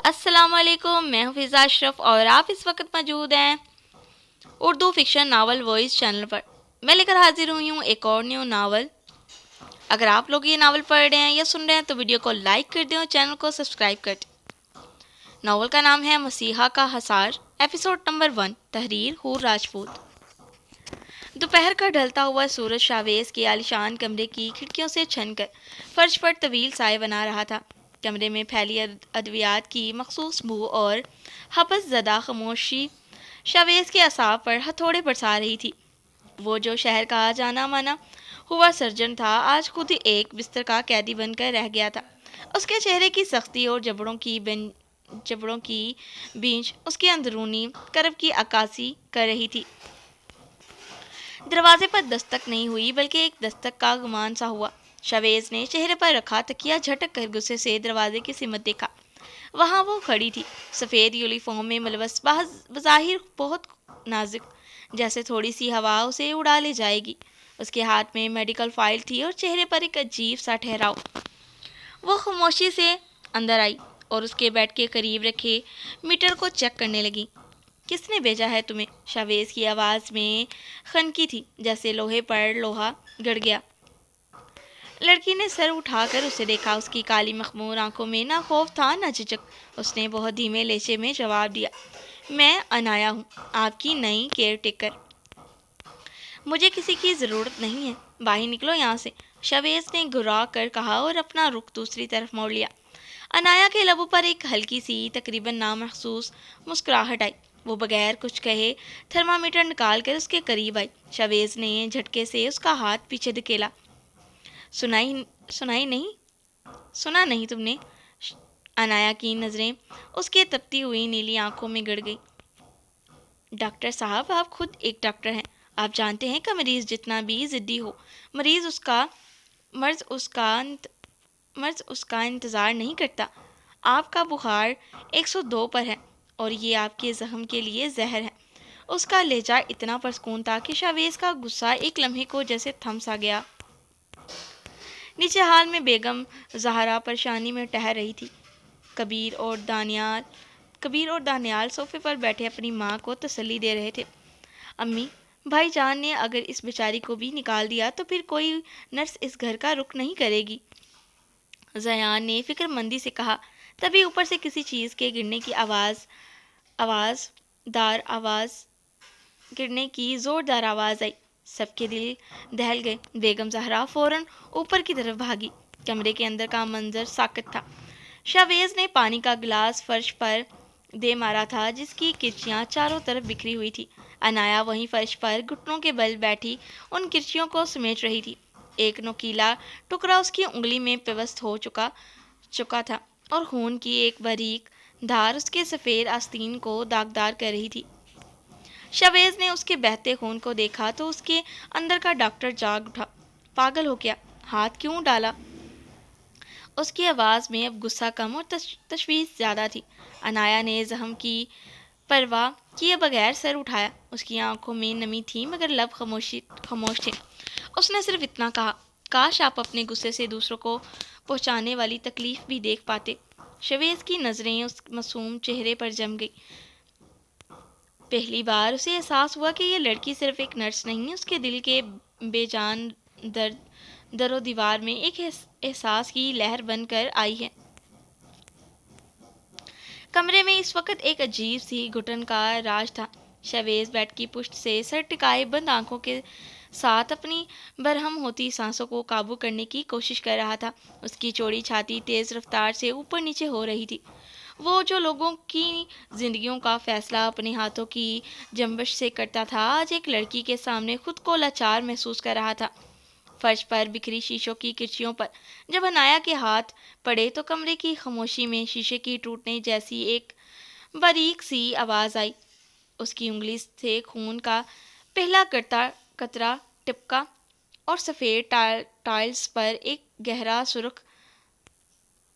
السلام علیکم، میں ہوں فضا اشرف اور آپ اس وقت موجود ہیں Urdu fiction novel voice channel پر۔ میں لے کر حاضر ہوئی ہوں ایک اور نیو ناول۔ اگر آپ لوگ یہ ناول پڑھ رہے ہیں یا سن رہے ہیں تو ویڈیو کو لائک کر دیں اور چینل کو سبسکرائب کر دیں۔ ناول کا نام ہے مسیحا کا حصار، ایپیسوڈ نمبر 1، تحریر حور راجپوت۔ دوپہر کا ڈھلتا ہوا سورج شاویز کے عالیشان کمرے کی کھڑکیوں سے چھن کر فرش پر طویل سائے بنا رہا تھا۔ کمرے میں پھیلی ادویات کی مخصوص بو اور حبس زدہ خاموشی شاویز کے اعصاب پر ہتھوڑے برسا رہی تھی۔ وہ جو شہر کا جانا مانا ہوا سرجن تھا، آج خود ایک بستر کا قیدی بن کر رہ گیا تھا۔ اس کے چہرے کی سختی اور جبڑوں کی بینچ اس کے اندرونی کرب کی عکاسی کر رہی تھی۔ دروازے پر دستک نہیں ہوئی بلکہ ایک دستک کا گمان سا ہوا۔ شاویز نے چہرے پر رکھا تکیہ جھٹک کر غصے سے دروازے کی سمت دیکھا۔ وہاں وہ کھڑی تھی، سفید یونیفارم میں ملبس، بظاہر بہت نازک، جیسے تھوڑی سی ہوا اسے اڑا لے جائے گی۔ اس کے ہاتھ میں میڈیکل فائل تھی اور چہرے پر ایک عجیب سا ٹھہراؤ۔ وہ خاموشی سے اندر آئی اور اس کے بیڈ کے قریب رکھے میٹر کو چیک کرنے لگی۔ کس نے بھیجا ہے تمہیں؟ شاویز کی آواز میں خنکی تھی، جیسے لوہے پر لوہا گڑ گیا۔ لڑکی نے سر اٹھا کر اسے دیکھا۔ اس کی کالی مخمور آنکھوں میں نہ خوف تھا نہ جھجک۔ اس نے بہت دھیمے لہجے میں جواب دیا، میں انایا ہوں، آپ کی نئی کیئر ٹیکر۔ مجھے کسی کی ضرورت نہیں ہے، باہر نکلو یہاں سے، شاویز نے گھرا کر کہا اور اپنا رخ دوسری طرف موڑ لیا۔ انایا کے لبوں پر ایک ہلکی سی تقریباً نامحسوس مسکراہٹ آئی۔ وہ بغیر کچھ کہے تھرمامیٹر نکال کر اس کے قریب آئی۔ شاویز نے جھٹکے سے اس کا ہاتھ پیچھے دھکیلا۔ سنا نہیں تم نے؟ انایا کی نظریں اس کے تپتی ہوئی نیلی آنکھوں میں گڑ گئی۔ ڈاکٹر صاحب، آپ خود ایک ڈاکٹر ہیں، آپ جانتے ہیں کہ مریض جتنا بھی ضدی ہو، مرض اس کا انتظار نہیں کرتا۔ آپ کا بخار 102 پر ہے اور یہ آپ کے زخم کے لیے زہر ہے۔ اس کا لہجہ اتنا پرسکون تھا کہ شاویز کا غصہ ایک لمحے کو جیسے تھم سا گیا۔ نیچے ہال میں بیگم زہرا پریشانی میں ٹہر رہی تھی۔ کبیر اور دانیال صوفے پر بیٹھے اپنی ماں کو تسلی دے رہے تھے۔ امی، بھائی جان نے اگر اس بیچاری کو بھی نکال دیا تو پھر کوئی نرس اس گھر کا رخ نہیں کرے گی، زیان نے فکر مندی سے کہا۔ تبھی اوپر سے کسی چیز کے گرنے کی زوردار آواز آئی۔ سب کے دل دہل گئے۔ بیگم زہرا فوراً اوپر کی طرف بھاگی۔ کمرے کے اندر کا منظر ساکت تھا۔ شاویز نے پانی کا گلاس فرش پر دے مارا تھا، جس کی کرچیاں چاروں طرف بکھری ہوئی تھی۔ انایا وہیں فرش پر گھٹنوں کے بل بیٹھی ان کرچیوں کو سمیٹ رہی تھی۔ ایک نوکیلا ٹکڑا اس کی انگلی میں پیوست ہو چکا تھا اور خون کی ایک باریک دھار اس کے سفید آستین کو داغدار کر رہی تھی۔ شاویز نے اس کے بہتے خون کو دیکھا تو اس کے اندر کا ڈاکٹر جاگ اٹھا۔ پاگل ہو گیا، ہاتھ کیوں ڈالا؟ اس کی آواز میں اب غصہ کم اور تشویش زیادہ تھی۔ انایا نے زخم کی پرواہ کیے بغیر سر اٹھایا۔ اس کی آنکھوں میں نمی تھی مگر لب خاموش تھے۔ اس نے صرف اتنا کہا، کاش آپ اپنے غصے سے دوسروں کو پہنچانے والی تکلیف بھی دیکھ پاتے۔ شاویز کی نظریں اس معصوم چہرے پر جم گئی۔ پہلی بار اسے احساس ہوا کہ یہ لڑکی صرف ایک نرس نہیں، اس کے دل کے بے جان در و دیوار میں ایک احساس کی لہر بن کر آئی ہے۔ کمرے میں اس وقت ایک عجیب سی گھٹن کا راج تھا۔ شاویز بیڈ کی پشت سے سر ٹکائے بند آنکھوں کے ساتھ اپنی برہم ہوتی سانسوں کو قابو کرنے کی کوشش کر رہا تھا۔ اس کی چوڑی چھاتی تیز رفتار سے اوپر نیچے ہو رہی تھی۔ وہ جو لوگوں کی زندگیوں کا فیصلہ اپنے ہاتھوں کی جنبش سے کرتا تھا، آج ایک لڑکی کے سامنے خود کو لاچار محسوس کر رہا تھا۔ فرش پر بکھری شیشوں کی کرچیوں پر جب انایا کے ہاتھ پڑے تو کمرے کی خاموشی میں شیشے کی ٹوٹنے جیسی ایک باریک سی آواز آئی۔ اس کی انگلی سے خون کا پہلا قطرہ ٹپکا اور سفید ٹائلز پر ایک گہرا سرخ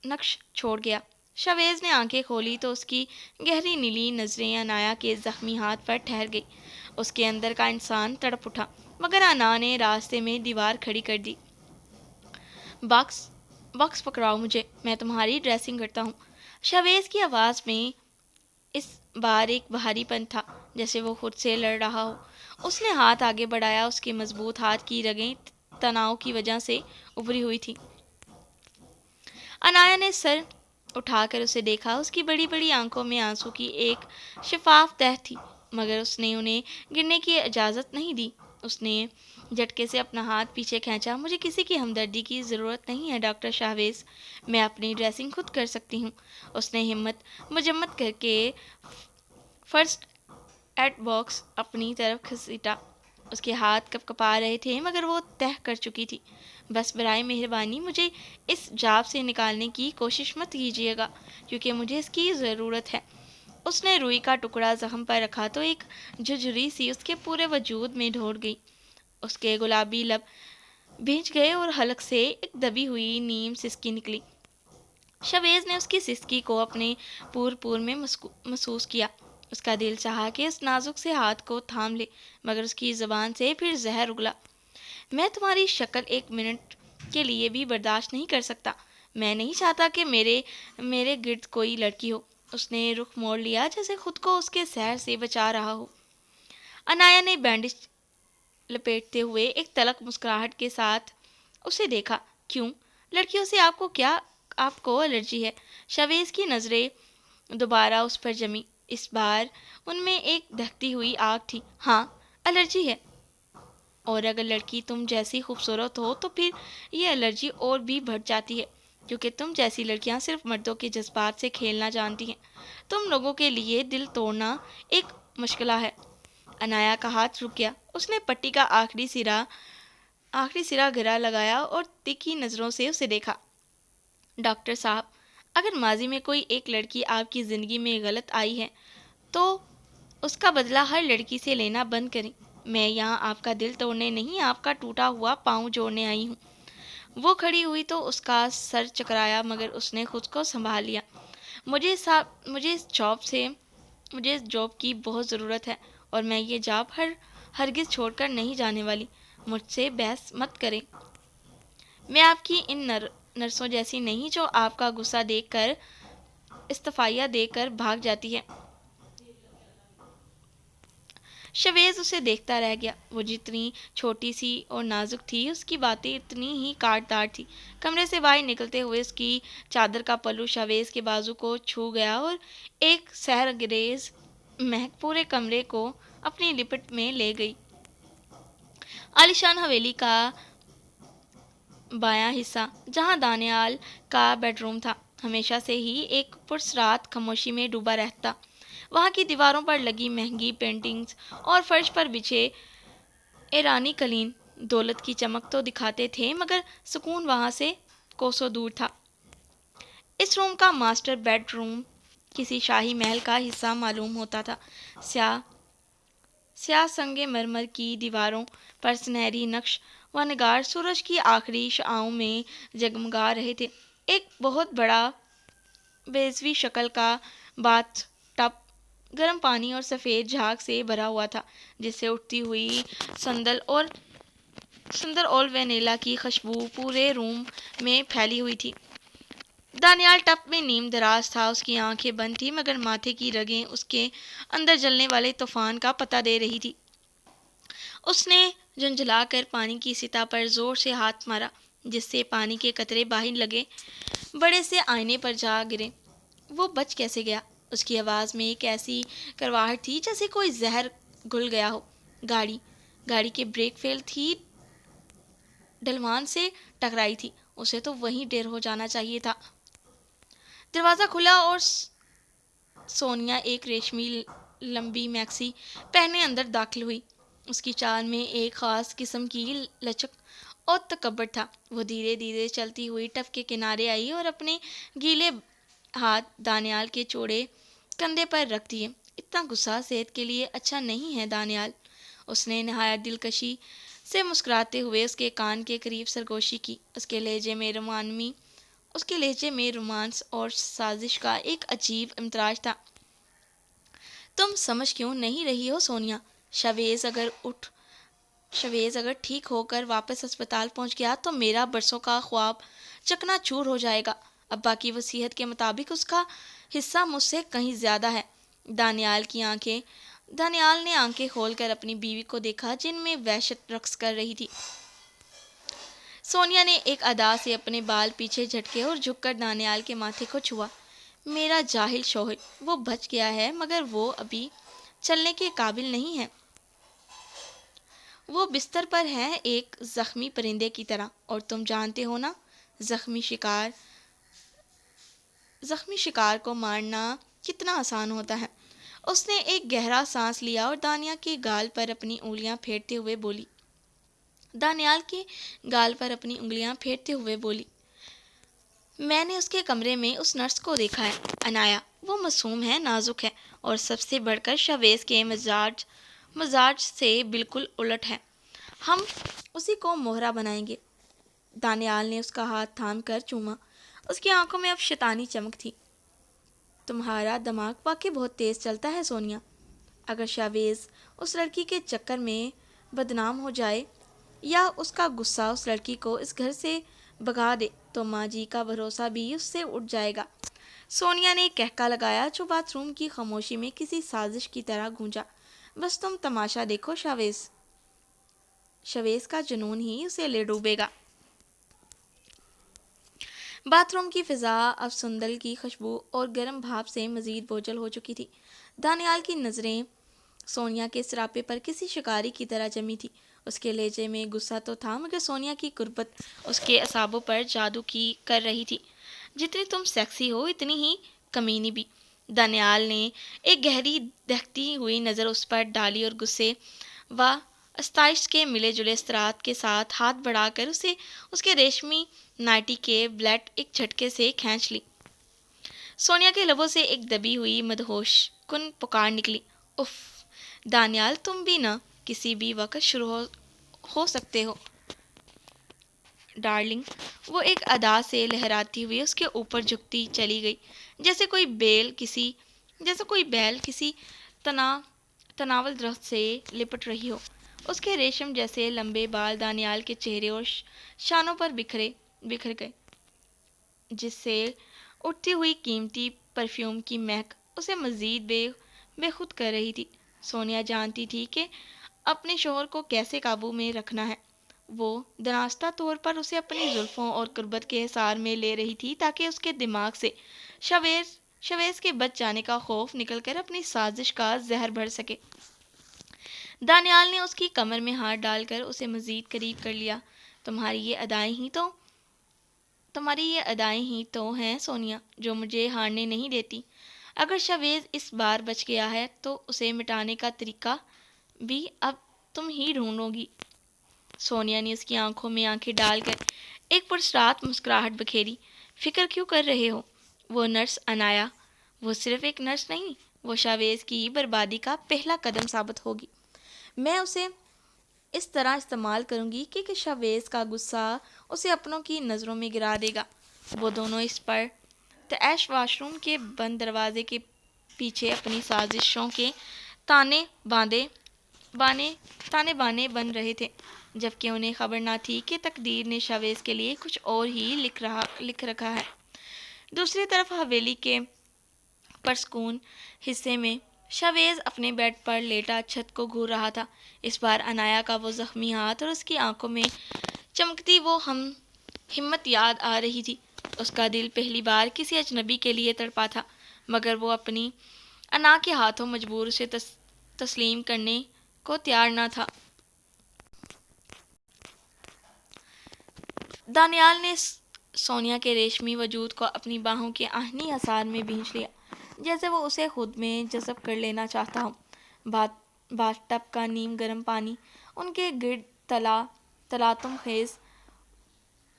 نقش چھوڑ گیا۔ شاویز نے آنکھیں کھولی تو اس کی گہری نیلی نظریں انایا کے زخمی ہاتھ پر ٹھہر گئی۔ اس کے اندر کا انسان تڑپ اٹھا، مگر انا نے راستے میں دیوار کھڑی کر دی۔ باکس پکڑاؤ مجھے، میں تمہاری ڈریسنگ کرتا ہوں۔ شاویز کی آواز میں اس بار ایک بھاری پن تھا، جیسے وہ خود سے لڑ رہا ہو۔ اس نے ہاتھ آگے بڑھایا، اس کے مضبوط ہاتھ کی رگیں تناؤ کی وجہ سے ابھری ہوئی تھی۔ انایا نے سر اٹھا کر اسے دیکھا، اس کی بڑی بڑی آنکھوں میں آنسو کی ایک شفاف تہہ تھی، مگر اس نے انہیں گرنے کی اجازت نہیں دی۔ اس نے جھٹکے سے اپنا ہاتھ پیچھے کھینچا۔ مجھے کسی کی ہمدردی کی ضرورت نہیں ہے ڈاکٹر شاویز، میں اپنی ڈریسنگ خود کر سکتی ہوں۔ اس نے ہمت مجمت کر کے فرسٹ ایڈ باکس اپنی طرف گھسیٹا۔ اس کے ہاتھ کپ کپا رہے تھے، مگر وہ تہہ کر چکی تھی۔ بس برائے مہربانی مجھے اس جاب سے نکالنے کی کوشش مت کیجیے گا، کیونکہ مجھے اس کی ضرورت ہے۔ اس نے روئی کا ٹکڑا زخم پر رکھا تو ایک جھرجھری سی اس کے پورے وجود میں ڈھور گئی۔ اس کے گلابی لب بھیج گئے اور حلق سے ایک دبی ہوئی نیم سسکی نکلی۔ شاویز نے اس کی سسکی کو اپنے پور میں محسوس کیا۔ اس کا دل چاہا کہ اس نازک سے ہاتھ کو تھام لے، مگر اس کی زبان سے پھر زہر اگلا۔ میں تمہاری شکل ایک منٹ کے لیے بھی برداشت نہیں کر سکتا۔ میں نہیں چاہتا کہ میرے گرد کوئی لڑکی ہو۔ اس نے رخ موڑ لیا، جیسے خود کو اس کے زہر سے بچا رہا ہو۔ انایا نے بینڈیج لپیٹتے ہوئے ایک تلخ مسکراہٹ کے ساتھ اسے دیکھا۔ کیوں؟ لڑکیوں سے آپ کو الرجی ہے؟ شاویز کی نظریں دوبارہ اس پر جمی۔ اس بار ان میں ایک دہکتی ہوئی آگ تھی۔ ہاں، الرجی ہے۔ اور اگر لڑکی تم جیسی خوبصورت ہو تو پھر یہ الرجی اور بھی بڑھ جاتی ہے، کیونکہ تم جیسی لڑکیاں صرف مردوں کے جذبات سے کھیلنا جانتی ہیں۔ تم لوگوں کے لیے دل توڑنا ایک مشغلہ ہے۔ انایا کا ہاتھ رک گیا۔ اس نے پٹی کا آخری سرا گرا لگایا اور تیکھی نظروں سے اسے دیکھا۔ ڈاکٹر صاحب، اگر ماضی میں کوئی ایک لڑکی آپ کی زندگی میں غلط آئی ہے تو اس کا بدلہ ہر لڑکی سے لینا بند کریں۔ میں یہاں آپ کا دل توڑنے نہیں، آپ کا ٹوٹا ہوا پاؤں جوڑنے آئی ہوں۔ وہ کھڑی ہوئی تو اس کا سر چکرایا، مگر اس نے خود کو سنبھال لیا۔ مجھے اس جاب کی بہت ضرورت ہے، اور میں یہ جاب ہرگز چھوڑ کر نہیں جانے والی۔ مجھ سے بحث مت کریں۔ میں آپ کی ان نرسوں جیسی نہیں جو آپ کا غصہ دیکھ کر استعفیہ دے کر بھاگ جاتی ہے۔ شاویز اسے دیکھتا رہ گیا۔ وہ جتنی چھوٹی سی اور نازک تھی، اس کی باتیں اتنی ہی کاٹدار تھی۔ کمرے سے باہر نکلتے ہوئے اس کی چادر کا پلو شاویز کے بازو کو چھو گیا اور ایک سحرانگیز مہک پورے کمرے کو اپنی لپٹ میں لے گئی۔ عالیشان حویلی کا بایاں حصہ، جہاں دانیال کا بیڈ روم تھا، ہمیشہ سے ہی ایک پراسرار خاموشی میں ڈوبا رہتا۔ وہاں کی دیواروں پر لگی مہنگی پینٹنگز اور فرش پر بچھے ایرانی قالین دولت کی چمک تو دکھاتے تھے، مگر سکون وہاں سے کوسوں دور تھا۔ اس روم کا ماسٹر بیڈ روم کسی شاہی محل کا حصہ معلوم ہوتا تھا۔ سیاہ سنگ مرمر کی دیواروں پر سنہری نقش و نگار سورج کی آخری شعاعوں میں جگمگا رہے تھے۔ ایک بہت بڑا بیضوی شکل کا باتھ ٹب گرم پانی اور سفید جھاگ سے بھرا ہوا تھا، جس سے اٹھتی ہوئی سندل اور وینیلا کی خوشبو پورے روم میں پھیلی ہوئی تھی۔ دانیال ٹب میں نیم دراز تھا، اس کی آنکھیں بند تھیں، مگر ماتھے کی رگیں اس کے اندر جلنے والے طوفان کا پتہ دے رہی تھی۔ اس نے جھنجھلا کر پانی کی سطح پر زور سے ہاتھ مارا، جس سے پانی کے قطرے باہر لگے بڑے سے آئینے پر جا گرے۔ وہ بچ کیسے گیا؟ اس کی آواز میں ایک ایسی کرواہٹ تھی جیسے کوئی زہر گھل گیا ہو۔ گاڑی کے بریک فیل تھی، ڈھلوان سے ٹکرائی تھی۔ اسے تو وہیں ڈیر ہو جانا چاہیے تھا۔ دروازہ کھلا اور سونیا ایک ریشمی لمبی میکسی پہنے اندر داخل ہوئی۔ اس کی چال میں ایک خاص قسم کی لچک اور تکبر تھا۔ وہ دھیرے دھیرے چلتی ہوئی ٹب کے کنارے آئی اور اپنے گیلے ہاتھ دانیال کے چوڑے کندھے پر رکھ دیے۔ اتنا غصہ صحت کے لیے اچھا نہیں ہے دانیال۔ اس نے نہایت دلکشی سے مسکراتے ہوئے اس کے کان کے قریب سرگوشی کی۔ اس کے لہجے میں رومانس اور سازش کا ایک عجیب امتزاج تھا۔ تم سمجھ کیوں نہیں رہی ہو سونیا؟ شاویز اگر ٹھیک ہو کر واپس ہسپتال پہنچ گیا تو میرا برسوں کا خواب چکنا چور ہو جائے گا۔ ابا کی وصیت کے مطابق اس کا حصہ مجھ سے کہیں زیادہ ہے۔ دانیال نے آنکھیں کھول کر اپنی بیوی کو دیکھا جن میں وحشت رقص کر رہی تھی۔ سونیا نے ایک ادا سے اپنے بال پیچھے جھٹکے اور جھک کر دانیال کے ماتھے کو چھوا۔ میرا جاہل شوہر، وہ بچ گیا ہے مگر وہ ابھی چلنے کے قابل نہیں ہے۔ وہ بستر پر ہے ایک زخمی پرندے کی طرح، اور تم جانتے ہو نا، زخمی شکار کو مارنا کتنا آسان ہوتا ہے۔ اس نے ایک گہرا سانس لیا اور دانیال کے گال پر اپنی انگلیاں پھیرتے ہوئے بولی، میں نے اس کے کمرے میں اس نرس کو دیکھا ہے عنایا، وہ معصوم ہے، نازک ہے، اور سب سے بڑھ کر شویز کے مزاج سے بالکل الٹ ہے۔ ہم اسی کو مہرہ بنائیں گے۔ دانیال نے اس کا ہاتھ تھام کر چوما۔ اس کی آنکھوں میں اب شیطانی چمک تھی۔ تمہارا دماغ واقعی بہت تیز چلتا ہے سونیا۔ اگر شاویز اس لڑکی کے چکر میں بدنام ہو جائے یا اس کا غصہ اس لڑکی کو اس گھر سے بھگا دے تو ماں جی کا بھروسہ بھی اس سے اٹھ جائے گا۔ سونیا نے ایک کہکا لگایا جو باتھ روم کی خاموشی میں کسی سازش کی طرح گونجا۔ بس تم تماشا دیکھو، شاویز کا جنون ہی اسے لے ڈوبے گا۔ باتھ روم کی فضا اب سندل کی خوشبو اور گرم بھاپ سے مزید بوجھل ہو چکی تھی۔ دانیال کی نظریں سونیا کے سراپے پر کسی شکاری کی طرح جمی تھی۔ اس کے لہجے میں غصہ تو تھا مگر سونیا کی قربت اس کے اعصابوں پر جادو کر رہی تھی۔ جتنی تم سیکسی ہو اتنی ہی کمینی بھی۔ دانیال نے ایک گہری دہتی ہوئی نظر اس پر ڈالی اور غصے و استائش کے ملے جلے اثرات کے ساتھ ہاتھ بڑھا کر اسے اس کے ریشمی نائٹی کے بلیٹ ایک جھٹکے سے کھینچ لی۔ سونیا کے لبوں سے ایک دبی ہوئی مدہوش کن پکار نکلی، اف! دانیال، تم بھی نہ کسی بھی وقت شروع ہو سکتے ہو ڈارلنگ۔ وہ ایک ادا سے لہراتی ہوئی اس کے اوپر جھکتی چلی گئی، جیسے کوئی بیل کسی تناول درخت سے لپٹ رہی ہو۔ اس کے ریشم جیسے لمبے بال دانیال کے چہرے اور شانوں پر بکھر گئے، جس سے اٹھتی ہوئی قیمتی پرفیوم کی مہک اسے مزید بے خود کر رہی تھی۔ سونیا جانتی تھی کہ اپنے شوہر کو کیسے قابو میں رکھنا ہے۔ وہ دانستہ طور پر اسے اپنی زلفوں اور قربت کے حصار میں لے رہی تھی تاکہ اس کے دماغ سے شویز کے بچ جانے کا خوف نکل کر اپنی سازش کا زہر بھر سکے۔ دانیال نے اس کی کمر میں ہاتھ ڈال کر اسے مزید قریب کر لیا۔ تمہاری یہ ادائیں ہی تو ہیں سونیا جو مجھے ہارنے نہیں دیتی۔ اگر شویز اس بار بچ گیا ہے تو اسے مٹانے کا طریقہ بھی اب تم ہی ڈھونڈو گی۔ سونیا نے اس کی آنکھوں میں آنکھیں ڈال کر ایک پرسرات مسکراہٹ بکھیری۔ فکر کیوں کر رہے ہو؟ وہ نرس عنایا، وہ صرف ایک نرس نہیں، وہ شاویز کی بربادی کا پہلا قدم ثابت ہوگی۔ میں اسے اس طرح استعمال کروں گی کہ شاویز کا غصہ اسے اپنوں کی نظروں میں گرا دے گا۔ وہ دونوں اس پر تیش واش روم کے بند دروازے کے پیچھے اپنی سازشوں کے تانے بانے بن رہے تھے، جبکہ انہیں خبر نہ تھی کہ تقدیر نے شاویز کے لیے کچھ اور ہی لکھ رکھا ہے۔ دوسری طرف حویلی کے پرسکون حصے میں شاویز اپنے بیڈ پر لیٹا چھت کو گھور رہا تھا۔ اس بار عنایا کا وہ زخمی ہاتھ اور اس کی آنکھوں میں چمکتی وہ ہمت یاد آ رہی تھی۔ اس کا دل پہلی بار کسی اجنبی کے لیے تڑپا تھا، مگر وہ اپنی انا کے ہاتھوں مجبور اسے تسلیم کرنے کو تیار نہ تھا۔ دانیال نے سونیا کے ریشمی وجود کو اپنی باہوں کے آہنی حصار میں بھینچ لیا، جیسے وہ اسے خود میں جذب کر لینا چاہتا ہو۔ باتھ ٹب کا نیم گرم پانی ان کے گرد تلاطم خیز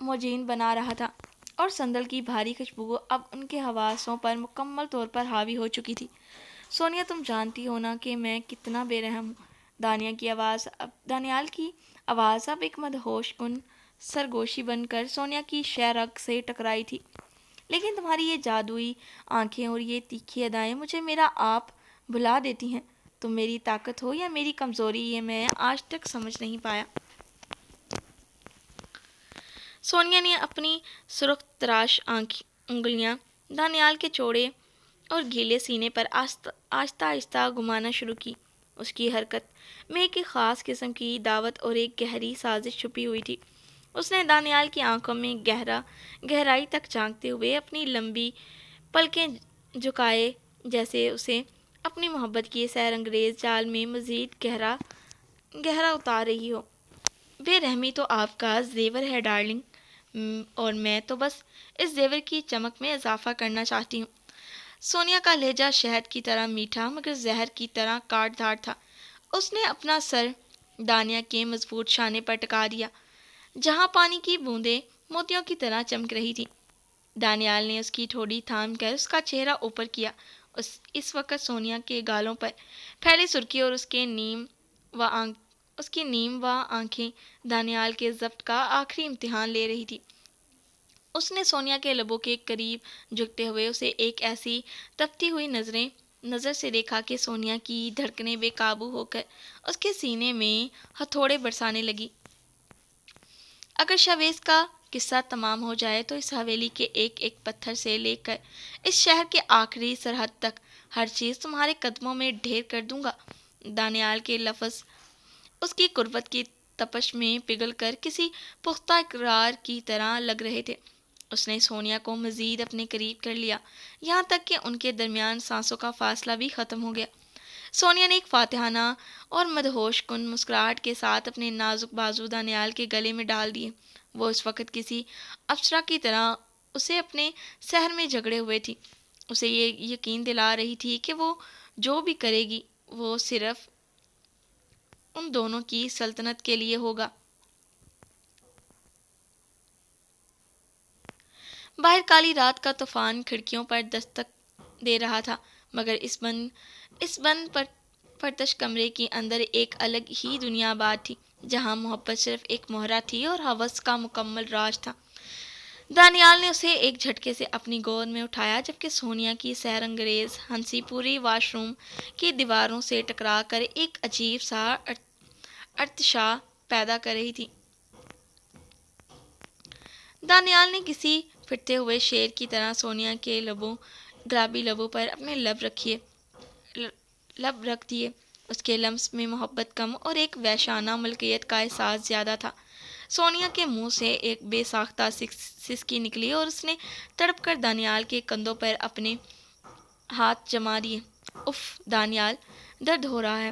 موجیں بنا رہا تھا، اور سندل کی بھاری خوشبو اب ان کے حواسوں پر مکمل طور پر حاوی ہو چکی تھی۔ سونیا، تم جانتی ہو نا کہ میں کتنا بے رحم ہوں۔ دانیال کی آواز اب ایک مدہوش کن سرگوشی بن کر سونیا کی شہ رگ سے ٹکرائی تھی۔ لیکن تمہاری یہ جادوئی آنکھیں اور یہ تیکھی ادائیں مجھے میرا آپ بھلا دیتی ہیں۔ تم میری طاقت ہو یا میری کمزوری، یہ میں آج تک سمجھ نہیں پایا۔ سونیا نے اپنی سرخ تراش انگلیاں دانیال کے چوڑے اور گیلے سینے پر آہستہ آہستہ گھمانا شروع کی۔ اس کی حرکت میں ایک خاص قسم کی دعوت اور ایک گہری سازش چھپی ہوئی تھی۔ اس نے دانیال کی آنکھوں میں گہرائی تک جھانکتے ہوئے اپنی لمبی پلکیں جھکائے، جیسے اسے اپنی محبت کی سحر انگیز جال میں مزید گہرا اتار رہی ہو۔ بے رحمی تو آپ کا زیور ہے ڈارلنگ، اور میں تو بس اس زیور کی چمک میں اضافہ کرنا چاہتی ہوں۔ سونیا کا لہجہ شہد کی طرح میٹھا مگر زہر کی طرح کاٹ دھار تھا۔ اس نے اپنا سر دانیہ کے مضبوط شانے پر ٹکا دیا، جہاں پانی کی بوندیں موتیوں کی طرح چمک رہی تھی۔ دانیال نے اس کی ٹھوڑی تھام کر اس کا چہرہ اوپر کیا۔ اس وقت سونیا کے گالوں پر پھیلی سرخی اور اس کی نیم و آنکھیں دانیال کے ضبط کا آخری امتحان لے رہی تھی۔ اس نے سونیا کے لبوں کے قریب جھکتے ہوئے اسے ایک ایسی تپتی ہوئی نظر سے دیکھا کہ سونیا کی دھڑکنیں بے قابو ہو کر اس کے سینے میں ہتھوڑے برسانے لگی۔ اگر شویز کا قصہ تمام ہو جائے تو اس حویلی کے ایک ایک پتھر سے لے کر اس شہر کے آخری سرحد تک ہر چیز تمہارے قدموں میں ڈھیر کر دوں گا۔ دانیال کے لفظ اس کی قربت کی تپش میں پگھل کر کسی پختہ اقرار کی طرح لگ رہے تھے۔ اس نے سونیا کو مزید اپنے قریب کر لیا، یہاں تک کہ ان کے درمیان سانسوں کا فاصلہ بھی ختم ہو گیا۔ سونیا نے ایک فاتحانہ اور مدہوش کن مسکراہٹ کے ساتھ اپنے نازک بازو دانیال کے گلے میں ڈال دیے۔ وہ اس وقت کسی افسرہ کی طرح اسے اپنے سحر میں جھگڑے ہوئے تھی، اسے یہ یقین دلا رہی تھی کہ وہ جو بھی کرے گی وہ صرف ان دونوں کی سلطنت کے لیے ہوگا۔ باہر کالی رات کا طوفان کھڑکیوں پر دستک دے رہا تھا، مگر اس بند پرتش کمرے کے اندر ایک الگ ہی دنیا آباد تھی، جہاں محبت صرف ایک مہرہ تھی اور ہوس کا مکمل راج تھا۔ دانیال نے اسے ایک جھٹکے سے اپنی گود میں اٹھایا، جبکہ سونیا کی سحر انگیز ہنسی پوری واش روم کی دیواروں سے ٹکرا کر ایک عجیب سا ارتعاش پیدا کر رہی تھی۔ دانیال نے کسی پھرتے ہوئے شیر کی طرح سونیا کے گلابی لبوں پر اپنے لب رکھ دیے۔ اس کے لمس میں محبت کم اور ایک وحشانہ ملکیت کا احساس زیادہ تھا۔ سونیا کے منہ سے ایک بے ساختہ سسکی نکلی اور اس نے تڑپ کر دانیال کے کندھوں پر اپنے ہاتھ جما دیے۔ اف دانیال، درد ہو رہا ہے،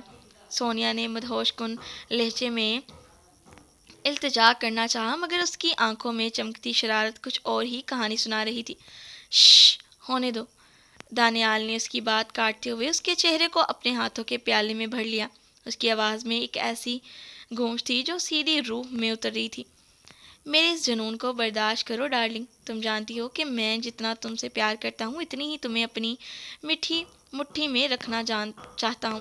سونیا نے مدہوش کن لہجے میں التجا کرنا چاہا، مگر اس کی آنکھوں میں چمکتی شرارت کچھ اور ہی کہانی سنا رہی تھی۔ شش، ہونے دو۔ دانیال نے اس کی بات کاٹتے ہوئے اس کے چہرے کو اپنے ہاتھوں کے پیالے میں بھر لیا۔ اس کی آواز میں ایک ایسی گونج تھی جو سیدھی روح میں اتر رہی تھی۔ میرے اس جنون کو برداشت کرو ڈارلنگ، تم جانتی ہو کہ میں جتنا تم سے پیار کرتا ہوں اتنی ہی تمہیں اپنی میٹھی مٹھی میں رکھنا چاہتا ہوں۔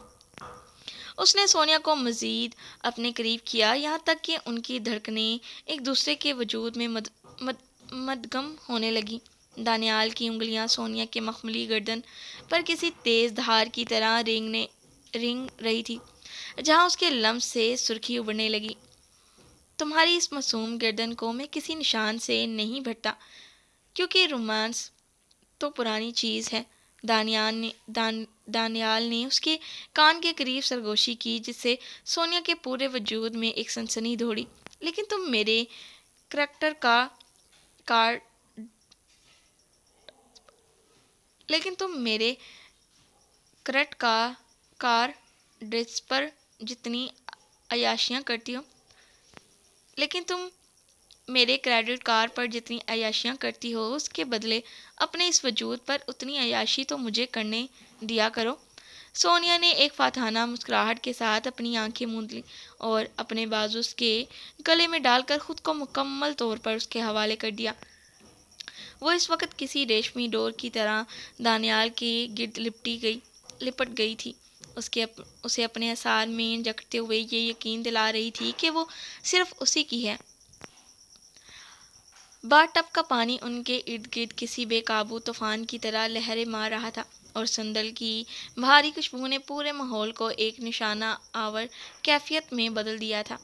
اس نے سونیا کو مزید اپنے قریب کیا، یہاں تک کہ ان کی دھڑکنیں ایک دوسرے کے وجود میں مدغم ہونے لگیں۔ دانیال کی انگلیاں سونیا کے مخملی گردن پر کسی تیز دھار کی طرح رینگ رہی تھی، جہاں اس کے لمس سے سرخی ابھرنے لگی۔ تمہاری اس معصوم گردن کو میں کسی نشان سے نہیں بھرتا، کیونکہ رومانس تو پرانی چیز ہے۔ دانیال نے اس کے کان کے قریب سرگوشی کی، جس سے سونیا کے پورے وجود میں ایک سنسنی دوڑی۔ لیکن تم میرے کریکٹر ڈریس پر جتنی عیاشیاں کرتی ہو اس کے بدلے اپنے اس وجود پر اتنی عیاشی تو مجھے کرنے دیا کرو۔ سونیا نے ایک فاتحانہ مسکراہٹ کے ساتھ اپنی آنکھیں موند لیں اور اپنے بازو اس کے گلے میں ڈال کر خود کو مکمل طور پر اس کے حوالے کر دیا۔ وہ اس وقت کسی ریشمی ڈور کی طرح دانیال کے گرد لپٹ گئی تھی، اسے اپنے اعصار میں جکڑتے ہوئے یہ یقین دلا رہی تھی کہ وہ صرف اسی کی ہے۔ باتھ ٹب کا پانی ان کے ارد گرد کسی بے قابو طوفان کی طرح لہریں مار رہا تھا، اور سندل کی بھاری خوشبو نے پورے ماحول کو ایک نشانہ آور کیفیت میں بدل دیا تھا۔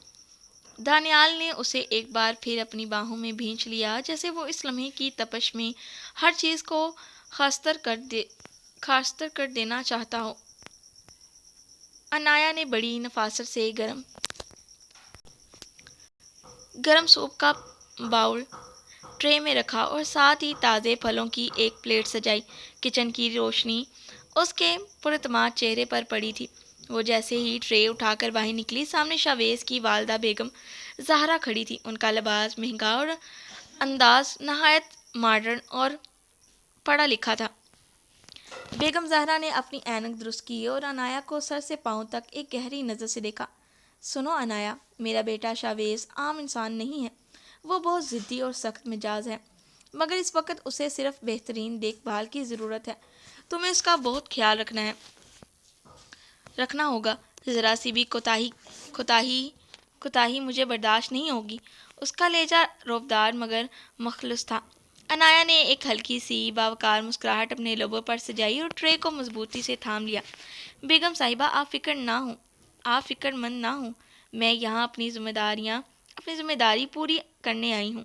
دانیال نے اسے ایک بار پھر اپنی باہوں میں بھینچ لیا، جیسے وہ اس لمحے کی تپش میں ہر چیز کو خاصتر کر دینا چاہتا ہو۔ انایا نے بڑی نفاست سے گرم سوپ کا باؤل ٹرے میں رکھا اور ساتھ ہی تازے پھلوں کی ایک پلیٹ سجائی۔ کچن کی روشنی اس کے پراعتماد چہرے پر پڑی تھی۔ وہ جیسے ہی ٹرے اٹھا کر باہر نکلی، سامنے شاویز کی والدہ بیگم زہرا کھڑی تھی۔ ان کا لباس مہنگا اور انداز نہایت ماڈرن اور پڑھا لکھا تھا۔ بیگم زہرا نے اپنی اینک درست کی اور انایا کو سر سے پاؤں تک ایک گہری نظر سے دیکھا۔ سنو انایا، میرا بیٹا شاویز عام انسان نہیں ہے۔ وہ بہت ضدی اور سخت مزاج ہے، مگر اس وقت اسے صرف بہترین دیکھ بھال کی ضرورت ہے۔ تمہیں اس کا بہت خیال رکھنا ہوگا۔ ذرا سی بھی کوتاہی مجھے برداشت نہیں ہوگی۔ اس کا لہجہ روبدار مگر مخلص تھا۔ انایا نے ایک ہلکی سی باوقار مسکراہٹ اپنے لبوں پر سجائی اور ٹرے کو مضبوطی سے تھام لیا۔ بیگم صاحبہ، آپ فکر مند نہ ہوں۔ میں یہاں اپنی ذمہ داری پوری کرنے آئی ہوں۔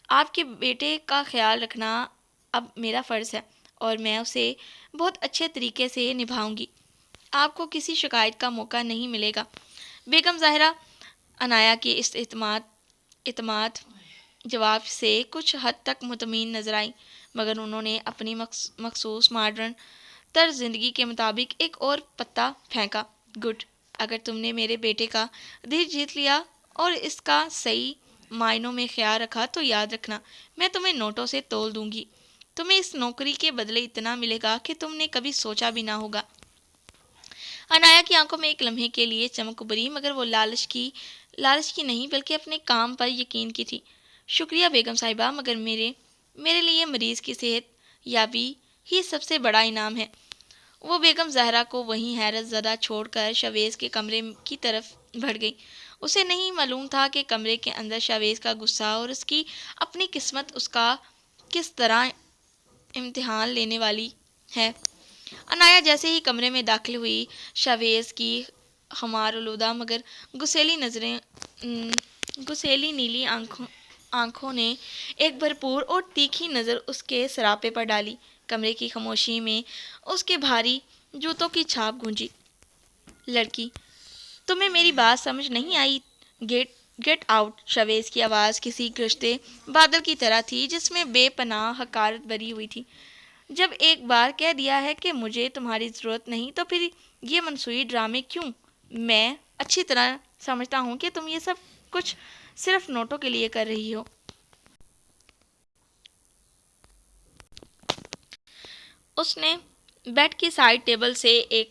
آپ کے بیٹے کا خیال رکھنا اب میرا فرض ہے اور میں اسے بہت اچھے طریقے سے نبھاؤں گی۔ آپ کو کسی شکایت کا موقع نہیں ملے گا۔ بیگم ظاہرہ انایا کے اس اعتماد جواب سے کچھ حد تک مطمئن نظر آئیں، مگر انہوں نے اپنی مخصوص ماڈرن طرز زندگی کے مطابق ایک اور پتا پھینکا۔ گڈ، اگر تم نے میرے بیٹے کا دل جیت لیا اور اس کا صحیح معنوں میں خیال رکھا تو یاد رکھنا، میں تمہیں نوٹوں سے تول دوں گی۔ تمہیں اس نوکری کے بدلے اتنا ملے گا کہ تم نے کبھی سوچا بھی نہ ہوگا۔ انایا کی آنکھوں میں ایک لمحے کے لیے چمک ابھری، مگر وہ لالچ کی نہیں بلکہ اپنے کام پر یقین کی تھی۔ شکریہ بیگم صاحبہ، مگر میرے لیے مریض کی صحت یابی ہی سب سے بڑا انعام ہے۔ وہ بیگم زہرا کو وہیں حیرت زدہ چھوڑ کر شاویز کے کمرے کی طرف بڑھ گئی۔ اسے نہیں معلوم تھا کہ کمرے کے اندر شاویز کا غصہ اور اس کی اپنی قسمت اس کا کس طرح امتحان لینے والی ہے۔ انایا جیسے ہی کمرے میں داخل ہوئی، شاویز کی خمار آلودہ مگر گسیلی نیلی آنکھوں نے ایک بھرپور اور تیکھی نظر اس کے سراپے پر ڈالی۔ کمرے کی خاموشی میں اس کے بھاری جوتوں کی چھاپ گونجی۔ لڑکی، تمہیں میری بات سمجھ نہیں آئی؟ Get out! شاویز کی آواز کسی گرجتے بادل کی طرح تھی جس میں بے پناہ حقارت بھری ہوئی تھی۔ جب ایک بار کہہ دیا ہے کہ مجھے تمہاری ضرورت نہیں تو پھر یہ منسوئی ڈرامے کیوں؟ میں اچھی طرح سمجھتا ہوں کہ تم یہ سب کچھ صرف نوٹوں کے لیے کر رہی ہو۔ اس نے بیڈ کی سائڈ ٹیبل سے ایک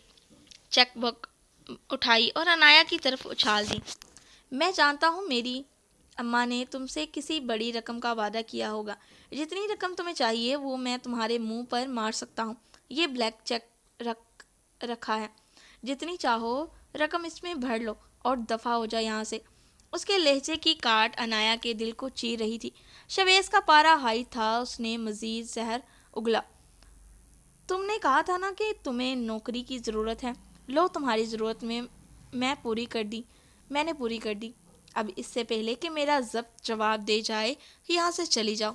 چیک بک اٹھائی اور انایا کی طرف اچھال دی۔ میں جانتا ہوں میری اماں نے تم سے کسی بڑی رقم کا وعدہ کیا ہوگا۔ جتنی رقم تمہیں چاہیے وہ میں تمہارے منہ پر مار سکتا ہوں۔ یہ بلیک چیک رکھا ہے، جتنی چاہو رقم اس میں بھر لو اور دفع ہو جا یہاں سے۔ اس کے لہجے کی کاٹ انایا کے دل کو چیر رہی تھی۔ شاویز کا پارا ہائی تھا۔ اس نے مزید زہر اگلا۔ تم نے کہا تھا نا کہ تمہیں نوکری کی ضرورت ہے۔ لو، تمہاری ضرورت میں نے پوری کر دی۔ اب اس سے پہلے کہ میرا ضبط جواب دے جائے، یہاں سے چلی جاؤ۔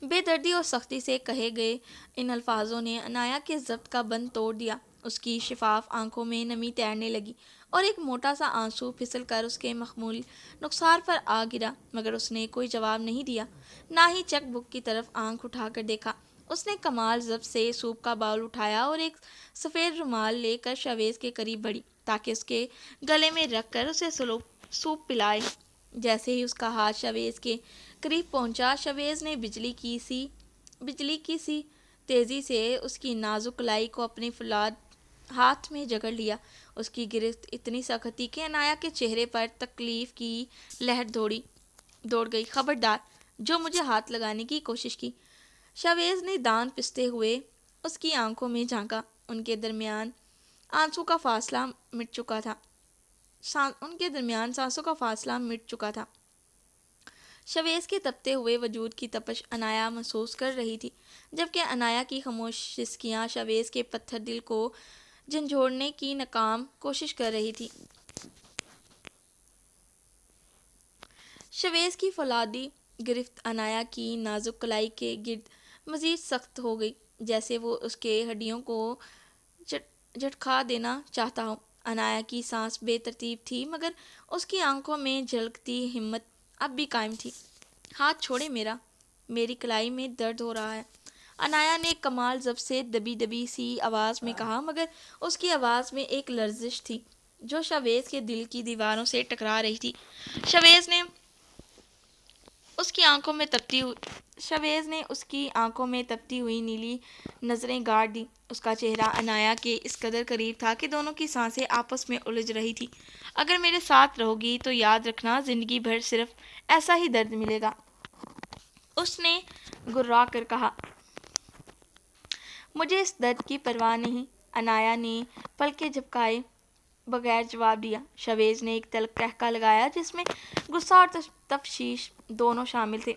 بے دردی اور سختی سے کہے گئے ان الفاظوں نے انایا کے ضبط کا بند توڑ دیا۔ اس کی شفاف آنکھوں میں نمی تیرنے لگی اور ایک موٹا سا آنسو پھسل کر اس کے مخمول نخسار پر آ گرا، مگر اس نے کوئی جواب نہیں دیا، نہ ہی چیک بک کی طرف آنکھ اٹھا کر دیکھا۔ اس نے کمال ضبط سے سوپ کا باؤل اٹھایا اور ایک سفید رومال لے کر شاویز کے قریب بڑھی تاکہ اس کے گلے میں رکھ کر اسے سوپ پلائے۔ جیسے ہی اس کا ہاتھ شاویز کے قریب پہنچا، شاویز نے بجلی کی سی تیزی سے اس کی نازک کلائی کو اپنے فولاد ہاتھ میں جکڑ لیا۔ اس کی گرفت اتنی سخت تھی کہ انایا کے چہرے پر تکلیف کی لہر دوڑ گئی۔ خبردار، جو مجھے ہاتھ لگانے کی کوشش کی۔ شاویز نے دانت پستے ہوئے اس کی آنکھوں میں جھانکا۔ ان کے درمیان سانسوں کا فاصلہ مٹ چکا تھا۔ شاویز کے تپتے ہوئے وجود کی تپش انایا محسوس کر رہی تھی، جبکہ انایا کی خاموش سسکیاں شاویز کے پتھر دل کو جھنجھوڑنے کی ناکام کوشش کر رہی تھی۔ شویز کی فولادی گرفت انایا کی نازک کلائی کے گرد مزید سخت ہو گئی، جیسے وہ اس کے ہڈیوں کو جھٹکا دینا چاہتا ہو۔ انایا کی سانس بے ترتیب تھی، مگر اس کی آنکھوں میں جھلکتی ہمت اب بھی قائم تھی۔ ہاتھ چھوڑے میرا، میری کلائی میں درد ہو رہا ہے، انایا نے کمال ضبط سے دبی دبی سی آواز میں کہا، مگر اس کی آواز میں ایک لرزش تھی جو شویز کے دل کی دیواروں سے ٹکرا رہی تھی۔ شویز نے اس کی آنکھوں میں تپتی ہوئی نیلی نظریں گاڑ دیں۔ اس کا چہرہ انایا کے اس قدر قریب تھا کہ دونوں کی سانسیں آپس میں الجھ رہی تھی۔ اگر میرے ساتھ رہو گی تو یاد رکھنا زندگی بھر صرف ایسا ہی درد ملے گا، اس نے گررا کر کہا۔ مجھے اس درد کی پرواہ نہیں، انایا نے پلکیں جھپکائے بغیر جواب دیا۔ شویز نے ایک تلخ قہقہ لگایا جس میں غصہ اور تشویش دونوں شامل تھے۔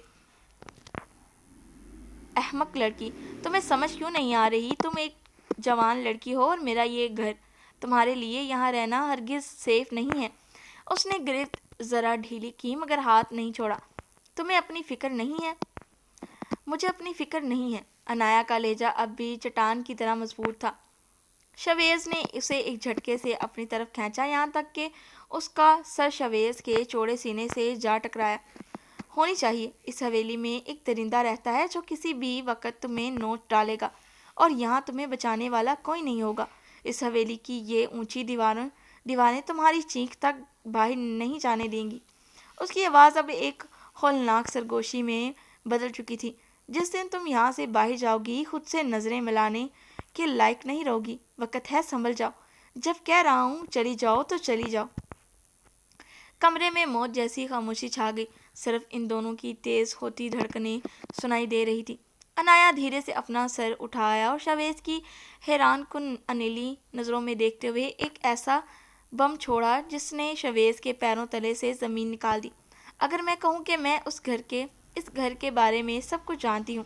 احمق لڑکی، تمہیں سمجھ کیوں نہیں آ رہی؟ تم ایک جوان لڑکی ہو اور میرا یہ گھر، تمہارے لیے یہاں رہنا ہرگز سیف نہیں ہے۔ اس نے گرفت ذرا ڈھیلی کی مگر ہاتھ نہیں چھوڑا۔ تمہیں اپنی فکر نہیں ہے؟ مجھے اپنی فکر نہیں ہے۔ انایا کا لہجہ اب بھی چٹان کی طرح مضبوط تھا۔ شویز نے اسے ایک جھٹکے سے اپنی طرف کھینچا، یہاں تک کہ اس کا سر شویز کے چوڑے سینے سے جا ٹکرایا۔ ہونی چاہیے، اس حویلی میں ایک درندہ رہتا ہے جو کسی بھی وقت تمہیں نوچ ڈالے گا، اور یہاں تمہیں بچانے والا کوئی نہیں ہوگا۔ اس حویلی کی یہ اونچی دیواریں تمہاری چیخ تک باہر نہیں جانے دیں گی۔ اس کی آواز اب ایک ہولناک سرگوشی میں بدل چکی تھی۔ جس دن تم یہاں سے باہر جاؤ گی خود سے نظریں ملانے کے لائق نہیں رہو گی۔ وقت ہے سنبھل جاؤ، جب کہہ رہا ہوں چلی جاؤ تو چلی جاؤ۔ کمرے میں موت جیسی خاموشی چھا گئی، صرف ان دونوں کی تیز ہوتی دھڑکنیں سنائی دے رہی تھی۔ انایا دھیرے سے اپنا سر اٹھایا اور شویز کی حیران کن انیلی نظروں میں دیکھتے ہوئے ایک ایسا بم چھوڑا جس نے شویز کے پیروں تلے سے زمین نکال دی۔ اگر میں کہوں کہ میں اس گھر کے بارے میں سب کچھ جانتی ہوں،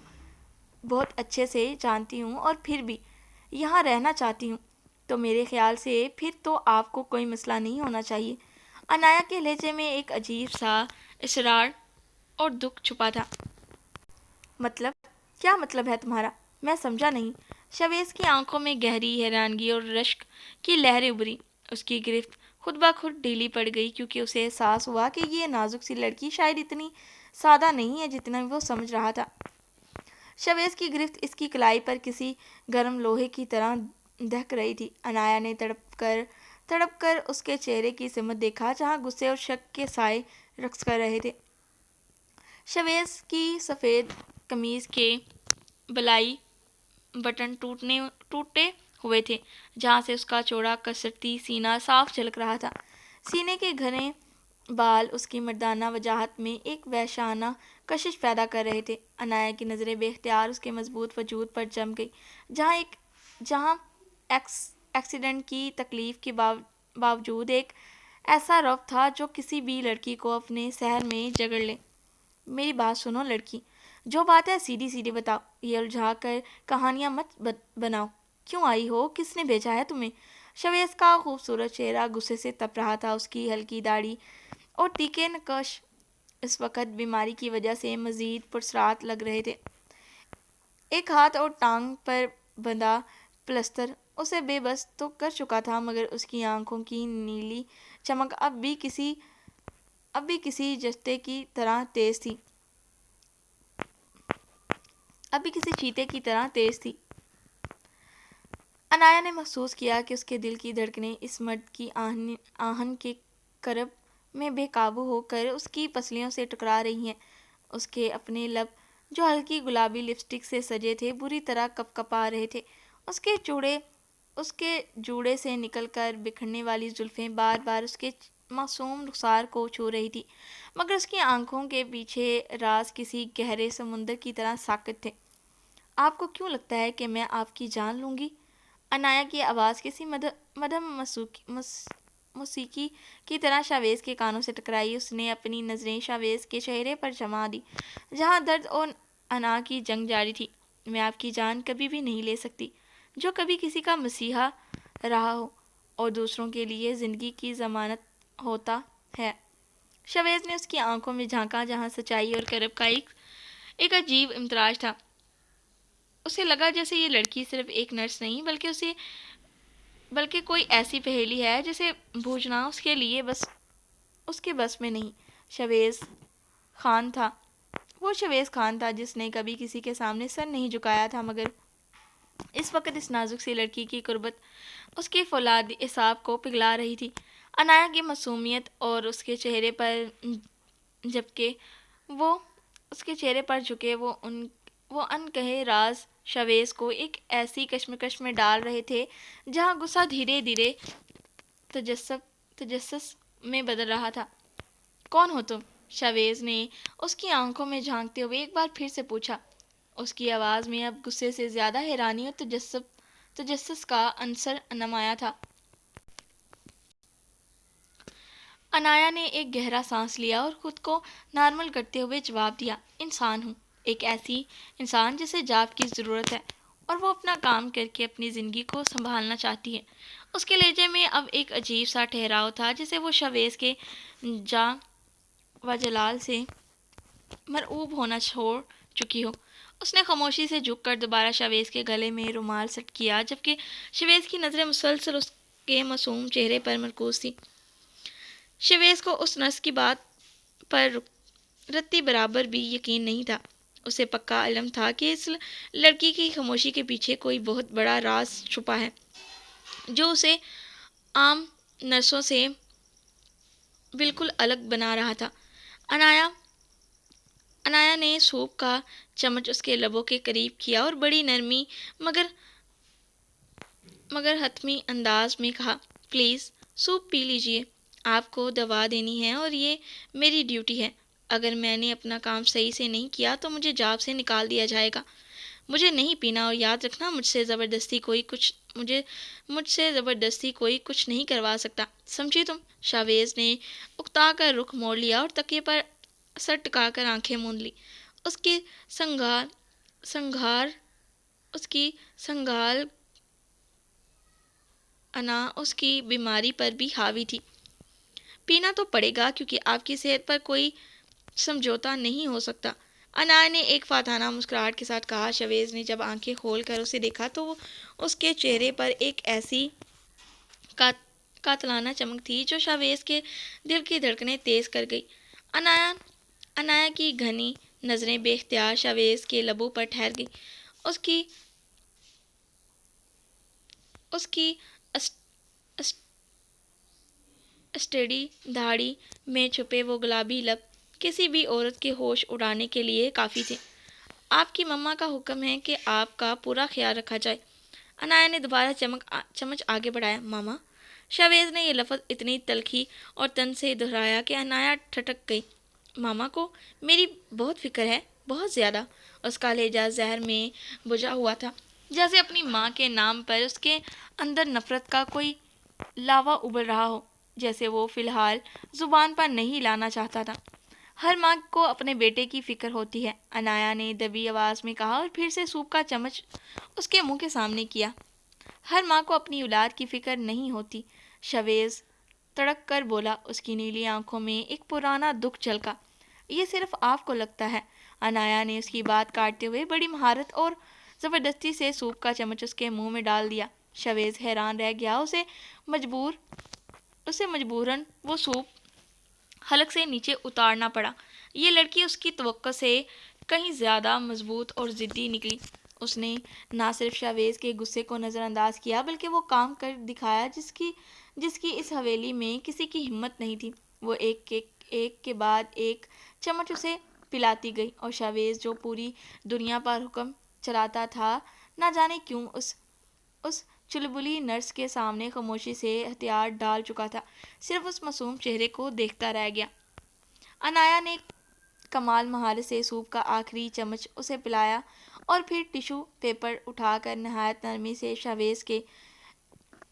بہت اچھے سے جانتی ہوں، اور پھر بھی یہاں رہنا چاہتی ہوں، تو میرے خیال سے پھر تو آپ کو کوئی مسئلہ نہیں ہونا چاہیے۔ انایا کے لہجے میں ایک عجیب سا اصرار اور دکھ چھپا تھا۔ مطلب؟ کیا مطلب ہے تمہارا؟ میں سمجھا نہیں۔ شویز کی آنکھوں میں گہری حیرانگی اور رشک کی لہریں ابھری۔ اس کی گرفت خود بخود ڈھیلی پڑ گئی کیونکہ اسے احساس ہوا کہ یہ نازک سی لڑکی شاید اتنی سادہ نہیں ہے جتنا وہ سمجھ رہا تھا۔ شویز کی گرفت اس کی کلائی پر کسی گرم لوہے کی طرح دہک رہی تھی۔ انایا نے تڑپ کر اس کے چہرے کی سمت دیکھا جہاں غصے اور شک کے سائے رقص کر رہے تھے۔ شویز کی سفید قمیض کے بالائی بٹن ٹوٹے ہوئے تھے، جہاں سے اس کا چوڑا کسرتی سینہ صاف جھلک رہا تھا۔ سینے کے گھنے بال اس کی مردانہ وجاہت میں ایک وحشیانہ کشش پیدا کر رہے تھے۔ انایا کی نظریں بے اختیار اس کے مضبوط وجود پر جم گئی، جہاں ایکسیڈنٹ کی تکلیف کے باوجود ایک ایسا رعب تھا جو کسی بھی لڑکی کو اپنے سحر میں جکڑ لے۔ میری بات سنو لڑکی، جو بات ہے سیدھی سیدھی بتاؤ، یہ الجھا کر کہانیاں مت بناؤ۔ کیوں آئی ہو؟ کس نے بھیجا ہے تمہیں؟ شویز کا خوبصورت چہرہ غصے سے تپ رہا تھا۔ اس کی ہلکی داڑھی اور تیکھے نقش اس وقت بیماری کی وجہ سے مزید پراسرار لگ رہے تھے۔ ایک ہاتھ اور ٹانگ پر بندھا پلستر اسے بے بس تو کر چکا تھا، مگر اس کی آنکھوں کی نیلی چمک اب بھی کسی چیتے کی طرح تیز تھی۔ انایا نے محسوس کیا کہ اس کے دل کی دھڑکنیں اس مرد کی آہن کے کرب میں بے قابو ہو کر اس کی پسلیوں سے ٹکرا رہی ہیں۔ اس کے اپنے لب جو ہلکی گلابی لپسٹک سے سجے تھے بری طرح کپکپا رہے تھے۔ اس کے جوڑے سے نکل کر بکھرنے والی زلفیں بار بار اس کے معصوم رخسار کو چھو رہی تھی، مگر اس کی آنکھوں کے پیچھے راز کسی گہرے سمندر کی طرح ساکت تھے۔ آپ کو کیوں لگتا ہے کہ میں آپ کی جان لوں گی؟ انایا کی آواز کسی مدھم موسیقی کی طرح شویز کے کانوں سے ٹکرائی۔ اس نے اپنی نظریں شویز کے چہرے پر جما دی جہاں درد اور انا کی جنگ جاری تھی۔ میں آپ کی جان کبھی بھی نہیں لے سکتی۔ جو کبھی کسی کا مسیحا رہا ہو اور دوسروں کے لیے زندگی کی ضمانت ہوتا ہے، شویز نے اس کی آنکھوں میں جھانکا جہاں سچائی اور کرب کا ایک عجیب امتزاج تھا۔ اسے لگا جیسے یہ لڑکی صرف ایک نرس نہیں بلکہ کوئی ایسی پہیلی ہے جسے بوجھنا اس کے بس میں نہیں۔ شویز خان تھا وہ شویز خان تھا جس نے کبھی کسی کے سامنے سر نہیں جھکایا تھا، مگر اس وقت اس نازک سی لڑکی کی قربت اس کے فولادی اعصاب کو پگھلا رہی تھی۔ عنایا کی معصومیت اور اس کے چہرے پر جھکے وہ انکہے راز شویز کو ایک ایسی کشمکش میں ڈال رہے تھے جہاں غصہ دھیرے دھیرے تجسس میں بدل رہا تھا۔ کون ہو تم؟ شویز نے اس کی آنکھوں میں جھانکتے ہوئے ایک بار پھر سے پوچھا۔ اس کی آواز میں اب غصے سے زیادہ حیرانی اور تجسس کا عنصر نمایاں تھا۔ عنایا نے ایک گہرا سانس لیا اور خود کو نارمل کرتے ہوئے جواب دیا، انسان ہوں، ایک ایسی انسان جسے جاب کی ضرورت ہے اور وہ اپنا کام کر کے اپنی زندگی کو سنبھالنا چاہتی ہے۔ اس کے لہجے میں اب ایک عجیب سا ٹھہراؤ تھا جسے وہ شویز کے جاں و جلال سے مرعوب ہونا چھوڑ چکی ہو۔ اس نے خاموشی سے جھک کر دوبارہ شویز کے گلے میں رومال سیٹ کیا، جبکہ شویز کی نظریں مسلسل اس کے معصوم چہرے پر مرکوز تھیں۔ شویز کو اس نرس کی بات پر رتی برابر بھی یقین نہیں تھا۔ اسے پکا علم تھا کہ اس لڑکی کی خاموشی کے پیچھے کوئی بہت بڑا راز چھپا ہے جو اسے عام نرسوں سے بالکل الگ بنا رہا تھا۔ عنایا نے سوپ کا چمچ اس کے لبوں کے قریب کیا اور بڑی نرمی مگر حتمی انداز میں کہا، پلیز سوپ پی لیجئے، آپ کو دوا دینی ہے اور یہ میری ڈیوٹی ہے۔ اگر میں نے اپنا کام صحیح سے نہیں کیا تو مجھے جاب سے نکال دیا جائے گا۔ مجھے نہیں پینا، اور یاد رکھنا مجھ سے زبردستی کوئی کچھ نہیں کروا سکتا، سمجھی تم؟ شاویز نے اکتا کر رخ موڑ لیا اور تکیے پر سر ٹکا کر آنکھیں موند لی۔ اس کی سنگھال انا اس کی بیماری پر بھی حاوی تھی۔ پینا تو پڑے گا کیونکہ آپ کی صحت پر کوئی سمجھوتا نہیں ہو سکتا، عنایا نے ایک فاتحانہ مسکراہٹ کے ساتھ کہا۔ شویز نے جب آنکھیں کھول کر اسے دیکھا تو اس کے چہرے پر ایک ایسی قاتلانہ چمک تھی جو شویز کے دل کی دھڑکنیں تیز کر گئی۔ عنایا کی گھنی نظریں بے اختیار شویز کے لبوں پر ٹھہر گئیں۔ اس کی اسٹیڈی داڑھی میں چھپے وہ گلابی لب کسی بھی عورت کے ہوش اڑانے کے لیے کافی تھے۔ آپ کی مما کا حکم ہے کہ آپ کا پورا خیال رکھا جائے۔ عنایا نے دوبارہ چمچ آگے بڑھایا۔ ماما؟ شویز نے یہ لفظ اتنی تلخی اور طنز سے دہرایا کہ عنایا ٹھٹک گئی۔ ماما کو میری بہت فکر ہے، بہت زیادہ۔ اس کا لہجہ زہر میں بجھا ہوا تھا، جیسے اپنی ماں کے نام پر اس کے اندر نفرت کا کوئی لاوا ابل رہا ہو، جیسے وہ فی الحال زبان پر نہیں لانا چاہتا تھا۔ ہر ماں کو اپنے بیٹے کی فکر ہوتی ہے، عنایا نے دبی آواز میں کہا اور پھر سے سوپ کا چمچ اس کے منہ کے سامنے کیا۔ ہر ماں کو اپنی اولاد کی فکر نہیں ہوتی، شویز تڑک کر بولا۔ اس کی نیلی آنکھوں میں ایک پرانا دکھ جھلکا۔ یہ صرف آپ کو لگتا ہے۔ عنایا نے اس کی بات کاٹتے ہوئے بڑی مہارت اور زبردستی سے سوپ کا چمچ اس کے منہ میں ڈال دیا۔ شویز حیران رہ گیا، اسے مجبوراً وہ سوپ حلق سے نیچے اتارنا پڑا۔ یہ لڑکی اس کی توقع سے کہیں زیادہ مضبوط اور ضدی نکلی۔ اس نے نہ صرف شویز کے غصے کو نظر انداز کیا بلکہ وہ کام کر دکھایا جس کی اس حویلی میں کسی کی ہمت نہیں تھی۔ وہ ایک کے بعد ایک چمچ اسے پلاتی گئی اور شویز جو پوری دنیا پر حکم چلاتا تھا نہ جانے کیوں اس چلبلی نرس کے سامنے خاموشی سے ہتھیار ڈال چکا تھا، صرف اس معصوم چہرے کو دیکھتا رہ گیا۔ عنایا نے کمال مہارت سے سوپ کا آخری چمچ اسے پلایا اور پھر ٹیشو پیپر اٹھا کر نہایت نرمی سے شویز کے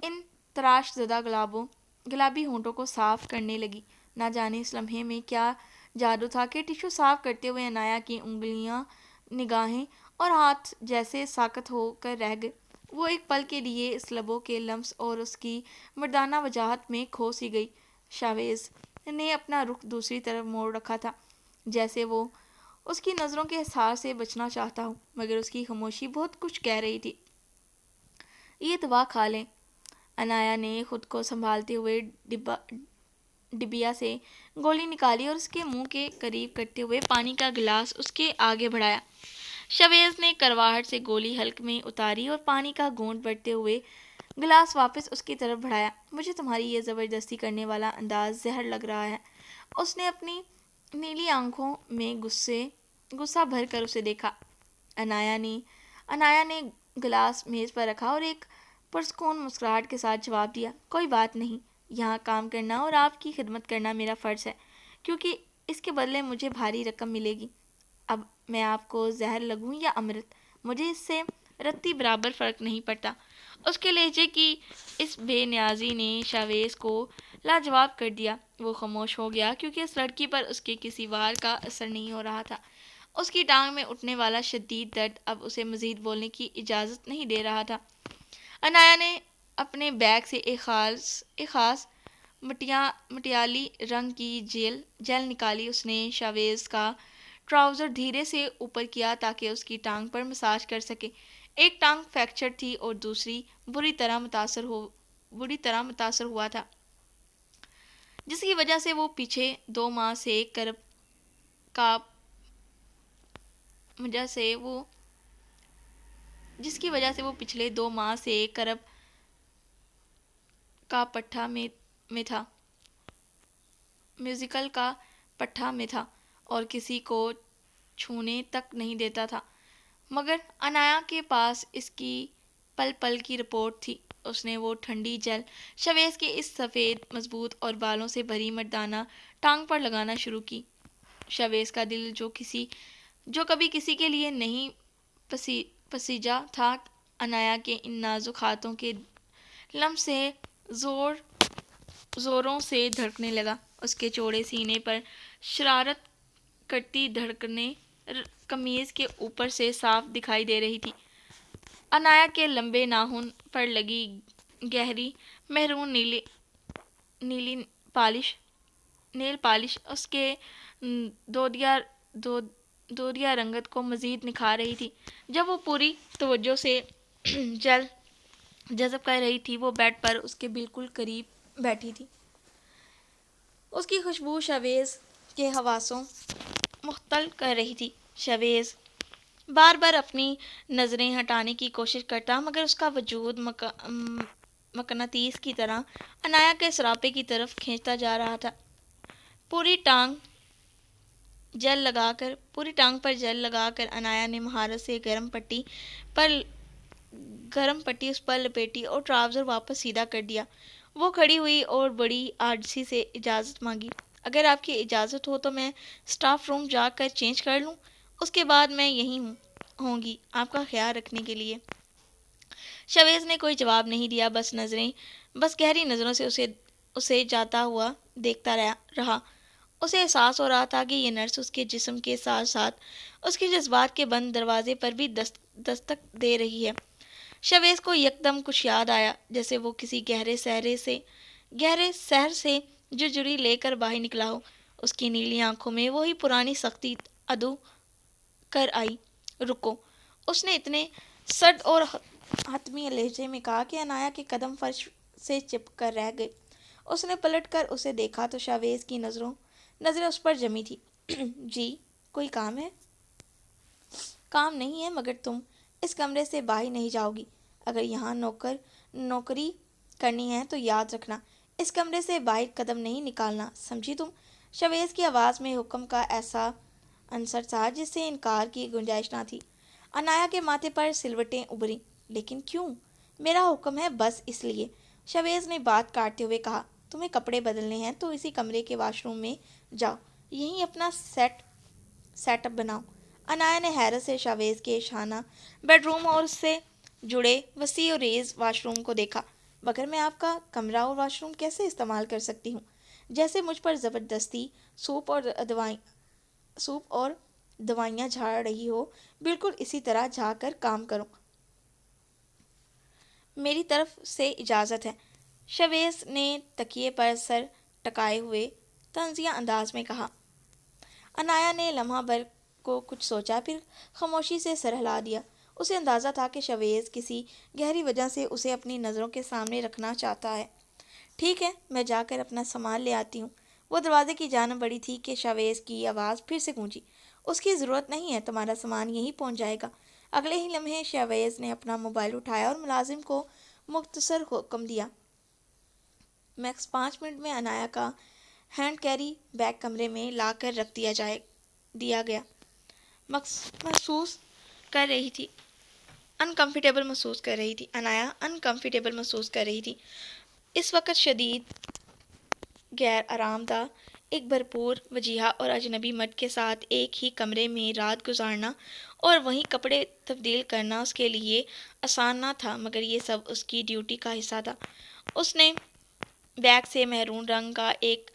ان تراش زدہ گلابی ہونٹوں کو صاف کرنے لگی۔ نہ جانے اس لمحے میں کیا جادو تھا کہ ٹیشو صاف کرتے ہوئے عنایا کی انگلیاں، نگاہیں اور ہاتھ جیسے ساکت ہو کر رہ گئے۔ وہ ایک پل کے لیے اس لبوں کے لمس اور اس کی مردانہ وجاہت میں کھو سی گئی۔ شویز نے اپنا رخ دوسری طرف موڑ رکھا تھا، جیسے وہ اس کی نظروں کے اثار سے بچنا چاہتا ہوں، مگر اس کی خاموشی بہت کچھ کہہ رہی تھی۔ یہ دوا کھا لیں۔ انایا نے خود کو سنبھالتے ہوئے ڈبیا سے گولی نکالی اور اس کے منہ کے قریب کرتے ہوئے پانی کا گلاس اس کے آگے بڑھایا۔ شویز نے کرواہٹ سے گولی حلق میں اتاری اور پانی کا گھونٹ بھرتے ہوئے گلاس واپس اس کی طرف بڑھایا۔ مجھے تمہاری یہ زبردستی کرنے والا انداز زہر لگ رہا ہے۔ اس نے اپنی نیلی آنکھوں میں غصہ بھر کر اسے دیکھا۔ انایا نے گلاس میز پر رکھا اور ایک پرسکون مسکراہٹ کے ساتھ جواب دیا، کوئی بات نہیں، یہاں کام کرنا اور آپ کی خدمت کرنا میرا فرض ہے، کیونکہ اس کے بدلے مجھے بھاری رقم ملے گی۔ اب میں آپ کو زہر لگوں یا امرت، مجھے اس سے رتی برابر فرق نہیں پڑتا۔ اس کے لہجے کی اس بے نیازی نے شاویز کو لاجواب کر دیا۔ وہ خاموش ہو گیا کیونکہ اس لڑکی پر اس کے کسی وار کا اثر نہیں ہو رہا تھا۔ اس کی ٹانگ میں اٹھنے والا شدید درد اب اسے مزید بولنے کی اجازت نہیں دے رہا تھا۔ انایا نے اپنے بیگ سے ایک خاص مٹیالی رنگ کی جیل نکالی۔ اس نے شاویز کا ٹراؤزر دھیرے سے اوپر کیا تاکہ اس کی ٹانگ پر مساج کر سکے۔ ایک ٹانگ فریکچر تھی اور دوسری بری طرح متاثر ہوا تھا، جس کی وجہ سے وہ پچھلے 2 ماہ سے کرب کا پٹھا میں تھا، میوزیکل کا پٹھا میں تھا اور کسی کو چھونے تک نہیں دیتا تھا، مگر انایا کے پاس اس کی پل پل کی رپورٹ تھی۔ اس نے وہ ٹھنڈی جیل شویز کے اس سفید مضبوط اور بالوں سے بھری مردانہ ٹانگ پر لگانا شروع کی۔ شویز کا دل جو کبھی کسی کے لیے نہیں پسیجا تھا، انایا کے ان نازک ہاتھوں کے لمس سے زوروں سے دھڑکنے لگا۔ اس کے چوڑے سینے پر شرارت کرتی دھڑکنیں قمیض کے اوپر سے صاف دکھائی دے رہی تھی۔ انایا کے لمبے ناخن پر لگی گہری مہرون نیلی نیل پالش اس کے دودیا رنگت کو مزید نکھار رہی تھی۔ جب وہ پوری توجہ سے جیل جذب کر رہی تھی، وہ بیڈ پر اس کے بالکل قریب بیٹھی تھی۔ اس کی خوشبو شویز کے حواسوں مختل کر رہی تھی۔ شویز بار بار اپنی نظریں ہٹانے کی کوشش کرتا، مگر اس کا وجود مقناطیس کی طرح انایا کے سراپے کی طرف کھینچتا جا رہا تھا۔ پوری ٹانگ پر جیل لگا کر انایا نے مہارت سے گرم پٹی اس پر لپیٹی اور ٹراؤزر واپس سیدھا کر دیا۔ وہ کھڑی ہوئی اور بڑی عاجزی سے اجازت مانگی، اگر آپ کی اجازت ہو تو میں اسٹاف روم جا کر چینج کر لوں، اس کے بعد میں یہیں ہوں گی آپ کا خیال رکھنے کے لیے۔ شویز نے کوئی جواب نہیں دیا، بس گہری نظروں سے اسے جاتا ہوا دیکھتا رہا۔ اسے احساس ہو رہا تھا کہ یہ نرس اس کے جسم کے ساتھ ساتھ اس کے جذبات کے بند دروازے پر بھی دستک دے رہی ہے۔ شویز کو یکدم کچھ یاد آیا، جیسے وہ کسی گہرے سحر سے جڑی لے کر باہر نکلا ہو۔ اس کی نیلی آنکھوں میں وہی پرانی سختی ادو کر آئی۔ رکو، اس نے اتنے سرد اور حتمی لہجے میں کہا کہ انایا کے قدم فرش سے چپک کر رہ گئے۔ اس نے پلٹ کر اسے دیکھا تو شاویز کی نظریں اس پر جمی تھیں۔ جی، کوئی کام ہے؟ کام نہیں ہے، مگر تم اس کمرے سے باہر نہیں جاؤ گی۔ اگر یہاں نوکری کرنی ہے تو یاد رکھنا، اس کمرے سے باہر قدم نہیں نکالنا، سمجھی تم؟ شویز کی آواز میں حکم کا ایسا عنصر تھا جس سے انکار کی گنجائش نہ تھی۔ انایا کے ماتھے پر سلوٹیں ابھریں۔ لیکن کیوں؟ میرا حکم ہے، بس اس لیے، شویز نے بات کاٹتے ہوئے کہا۔ تمہیں کپڑے بدلنے ہیں تو اسی کمرے کے واش روم میں جاؤ، یہیں اپنا سیٹ اپ بناؤ۔ انایا نے حیرت سے شاویز کے شانہ بیڈ روم اور اس سے جڑے وسیع و ریز واش روم کو دیکھا۔ مگر میں آپ کا کمرہ اور واش روم کیسے استعمال کر سکتی ہوں؟ جیسے مجھ پر زبردستی سوپ اور دوائیاں جھاڑ رہی ہو، بالکل اسی طرح جھاڑ کر کام کرو۔ میری طرف سے اجازت ہے۔ شویز نے تکیے پر سر ٹکائے ہوئے طنزیہ انداز میں کہا۔ عنایا نے لمحہ بھر کو کچھ سوچا، پھر خاموشی سے سر ہلا دیا۔ اسے اندازہ تھا کہ شویز کسی گہری وجہ سے اسے اپنی نظروں کے سامنے رکھنا چاہتا ہے۔ ٹھیک ہے، میں جا کر اپنا سامان لے آتی ہوں۔ وہ دروازے کی جانب بڑھی تھی کہ شویز کی آواز پھر سے گونجی۔ اس کی ضرورت نہیں ہے، تمہارا سامان یہیں پہنچ جائے گا۔ اگلے ہی لمحے شویز نے اپنا موبائل اٹھایا اور ملازم کو مختصر حکم دیا۔ میکس 5 منٹ میں عنایا کا ہینڈ کیری بیگ کمرے میں لا کر رکھ دیا گیا۔ محسوس کر رہی تھی انکمفرٹیبل محسوس کر رہی تھی عنایا انکمفرٹیبل محسوس کر رہی تھی اس وقت شدید غیر آرام دہ ایک بھرپور وجیہہ اور اجنبی مرد کے ساتھ ایک ہی کمرے میں رات گزارنا اور وہیں کپڑے تبدیل کرنا اس کے لیے آسان نہ تھا، مگر یہ سب اس کی ڈیوٹی کا حصہ تھا۔ اس نے بیگ سے میرون رنگ کا ایک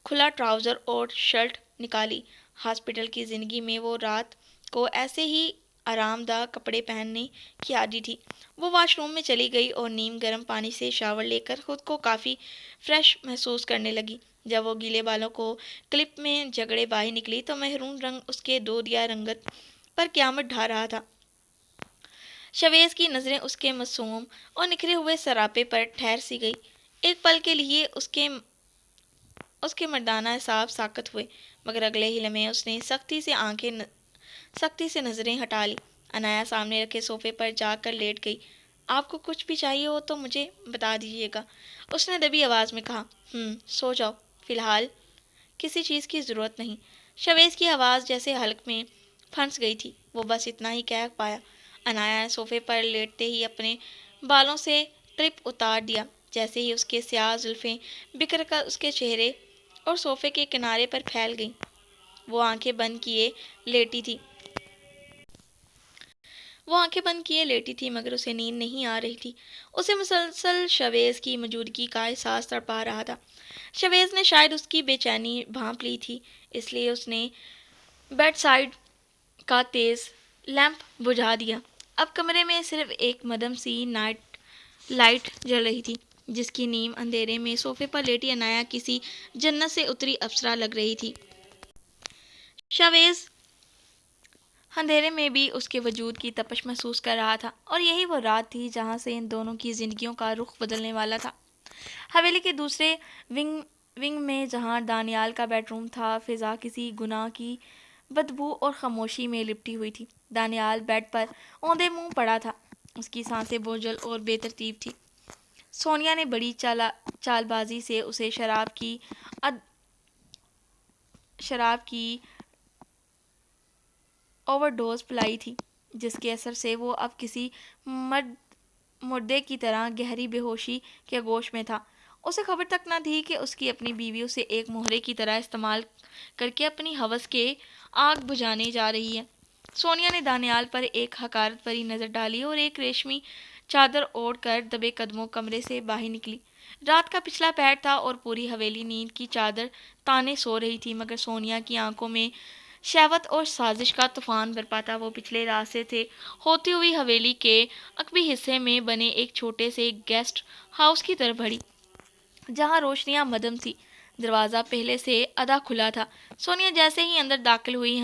کھلا ٹراؤزر اور شرٹ نکالی۔ ہاسپٹل کی زندگی میں وہ رات کو ایسے ہی آرام دہ کپڑے پہننے کی عادی تھی۔ وہ واش روم میں چلی گئی اور نیم گرم پانی سے شاور لے کر خود کو کافی فریش محسوس کرنے لگی۔ جب وہ گیلے بالوں کو کلپ میں جگڑے باہر نکلی تو میرون رنگ اس کے دودیا رنگت پر قیامت ڈھا رہا تھا۔ شویز کی نظریں اس کے معصوم اور نکھرے ہوئے سراپے پر ٹھہر سی گئی۔ ایک پل کے لیے اس کے مردانہ اعصاب ساکت ہوئے، مگر اگلے ہی لمحے اس نے سختی سے نظریں ہٹا لی۔ عنایا سامنے رکھے صوفے پر جا کر لیٹ گئی۔ آپ کو کچھ بھی چاہیے ہو تو مجھے بتا دیجیے گا، اس نے دبی آواز میں کہا۔ سو جاؤ، فی الحال کسی چیز کی ضرورت نہیں۔ شویز کی آواز جیسے حلق میں پھنس گئی تھی۔ وہ بس اتنا ہی کہہ پایا۔ عنایا نے صوفے پر لیٹتے ہی اپنے بالوں سے کلپ اتار دیا۔ جیسے ہی اس کے سیاہ زلفیں بکھر کر اس کے چہرے اور صوفے کے کنارے پر پھیل گئیں، وہ آنکھیں بند کیے لیٹی تھی مگر اسے نیند نہیں آ رہی تھی۔ اسے مسلسل شویز کی موجودگی کا احساس تڑپا رہا تھا۔ شویز نے شاید اس کی بے چینی بھانپ لی تھی، اس لیے اس نے بیڈ سائڈ کا تیز لیمپ بجھا دیا۔ اب کمرے میں صرف ایک مدھم سی نائٹ لائٹ جل رہی تھی، جس کی نیم اندھیرے میں صوفے پر لیٹی عنایا کسی جنت سے اتری اپسرا لگ رہی تھی۔ شویز اندھیرے میں بھی اس کے وجود کی تپش محسوس کر رہا تھا، اور یہی وہ رات تھی جہاں سے ان دونوں کی زندگیوں کا رخ بدلنے والا تھا۔ حویلی کے دوسرے ونگ میں جہاں دانیال کا بیڈ روم تھا، فضا کسی گناہ کی بدبو اور خاموشی میں لپٹی ہوئی تھی۔ دانیال بیڈ پر اوندے منہ پڑا تھا، اس کی سانسیں بوجھل اور بے ترتیب تھیں۔ سونیا نے بڑی چال بازی سے اسے شراب کی اوور ڈوز پلائی تھی، جس کے اثر سے وہ اب کسی مردے کی طرح گہری بے ہوشی کے آغوش میں تھا۔ اسے خبر تک نہ تھی کہ اس کی اپنی بیوی اسے ایک مہرے کی طرح استعمال کر کے اپنی ہوس کے آگ بجھانے جا رہی ہے۔ سونیا نے دانیال پر ایک حقارت بھری نظر ڈالی اور ایک ریشمی چادر اوڑھ کر دبے قدموں کمرے سے باہر نکلی۔ رات کا پچھلا پہر تھا اور پوری حویلی نیند کی چادر تانے سو رہی تھی، مگر سونیا کی آنکھوں میں شہوت اور سازش کا طوفان برپا تھا۔ وہ پچھلے راستے سے ہوتی ہوئی حویلی کے عقبی حصے میں بنے ایک چھوٹے سے گیسٹ ہاؤس کی طرف بڑھی، جہاں روشنیاں مدھم تھیں۔ دروازہ پہلے سے آدھا کھلا تھا۔ سونیا جیسے ہی اندر داخل ہوئی،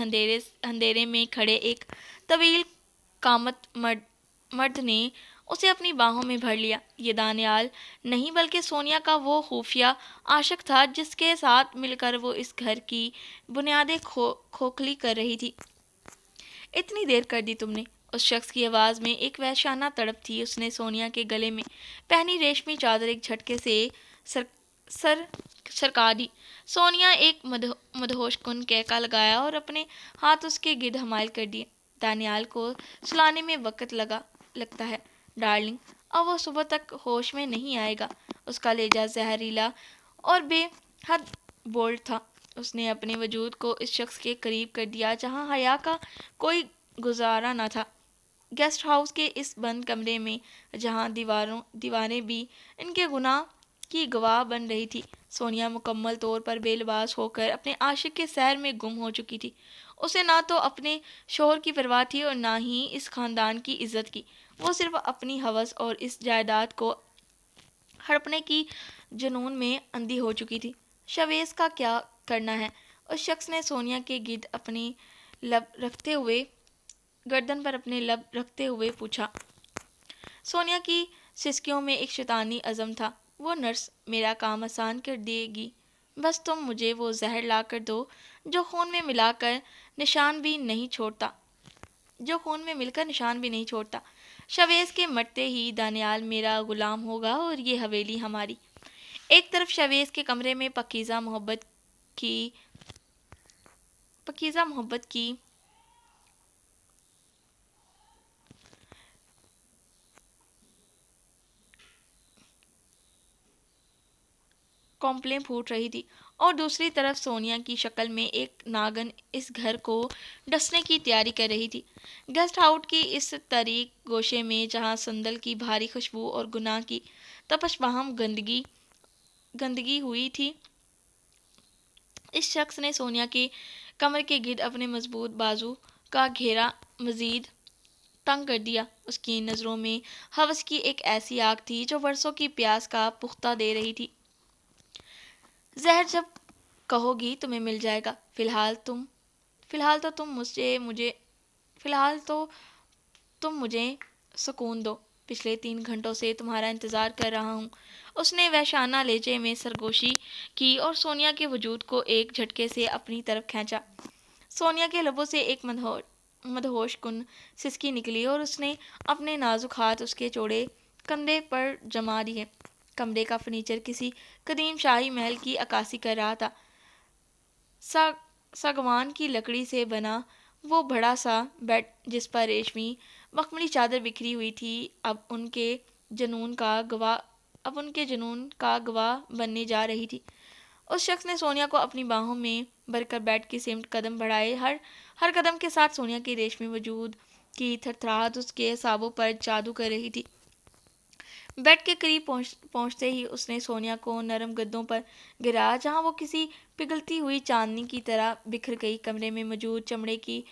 اندھیرے میں کھڑے ایک طویل قامت مرد نے اسے اپنی باہوں میں بھر لیا۔ یہ دانیال نہیں بلکہ سونیا کا وہ خفیہ عاشق تھا جس کے ساتھ مل کر وہ اس گھر کی بنیادیں کھوکھلی کر رہی تھی۔ اتنی دیر کر دی تم نے؟ اس شخص کی آواز میں ایک وحشیانہ تڑپ تھی۔ اس نے سونیا کے گلے میں پہنی ریشمی چادر ایک جھٹکے سے سرکا دی۔ سونیا ایک مدہوش کن کہکا لگایا اور اپنے ہاتھ اس کے گرد حمائل کر دیے۔ دانیال کو سلانے میں وقت لگتا ہے ڈارلنگ، اب وہ صبح تک ہوش میں نہیں آئے گا۔ اس کا لہجہ زہریلا اور بے حد بولڈ تھا۔ اس نے اپنے وجود کو اس شخص کے قریب کر دیا جہاں حیا کا کوئی گزارا نہ تھا، گیسٹ ہاؤس کے اس بند کمرے میں جہاں دیواریں بھی ان کے گناہ کی گواہ بن رہی تھی۔ سونیا مکمل طور پر بے لباس ہو کر اپنے عاشق کے سحر میں گم ہو چکی تھی۔ اسے نہ تو اپنے شوہر کی پرواہ تھی اور نہ ہی اس خاندان کی عزت کی۔ وہ صرف اپنی ہوس اور اس جائیداد کو ہڑپنے کی جنون میں اندھی ہو چکی تھی۔ شویز کا کیا کرنا ہے؟ اس شخص نے سونیا کے گرد اپنی لب رکھتے ہوئے گردن پر اپنے لب رکھتے ہوئے پوچھا۔ سونیا کی سسکیوں میں ایک شیطانی عزم تھا۔ وہ نرس میرا کام آسان کر دے گی، بس تم مجھے وہ زہر لا کر دو جو خون میں ملا کر نشان بھی نہیں چھوڑتا شویز کے مرتے ہی دانیال میرا غلام ہوگا اور یہ حویلی ہماری۔ ایک طرف شویز کے کمرے میں پکیزہ محبت کی کمپلیں پھوٹ رہی تھی، اور دوسری طرف سونیا کی شکل میں ایک ناگن اس گھر کو ڈسنے کی تیاری کر رہی تھی۔ گیسٹ ہاؤس کی اس تاریک گوشے میں جہاں صندل کی بھاری خوشبو اور گناہ کی تپش باہم گندگی ہوئی تھی، اس شخص نے سونیا کے کمر کے گرد اپنے مضبوط بازو کا گھیرا مزید تنگ کر دیا۔ اس کی نظروں میں ہوس کی ایک ایسی آگ تھی جو برسوں کی پیاس کا پختہ دے رہی تھی۔ زہر جب کہو گی تمہیں مل جائے گا، فی الحال تو تم مجھے سکون دو۔ پچھلے 3 گھنٹوں سے تمہارا انتظار کر رہا ہوں۔ اس نے وحشانہ لہجے میں سرگوشی کی اور سونیا کے وجود کو ایک جھٹکے سے اپنی طرف کھینچا۔ سونیا کے لبوں سے ایک مدہوش کن سسکی نکلی اور اس نے اپنے نازک ہاتھ اس کے چوڑے کندھے پر جما دیے۔ کمرے کا فرنیچر کسی قدیم شاہی محل کی عکاسی کر رہا تھا۔ ساگوان کی لکڑی سے بنا وہ بڑا سا بیڈ جس پر ریشمی مخملی چادر بکھری ہوئی تھی اب ان کے جنون کا گواہ بننے جا رہی تھی۔ اس شخص نے سونیا کو اپنی باہوں میں بھر کر بیڈ کی سمت قدم بڑھائے۔ ہر قدم کے ساتھ سونیا کے ریشمی وجود کی تھرتھراہٹ اس کے اعصابوں پر جادو کر رہی تھی۔ بیڈ کے قریب پہنچتے ہی اس نے سونیا کو نرم گدوں پر گرایا جہاں وہ کسی پگھلتی ہوئی چاندنی کی طرح بکھر گئی۔ کمرے میں موجود چمڑے کی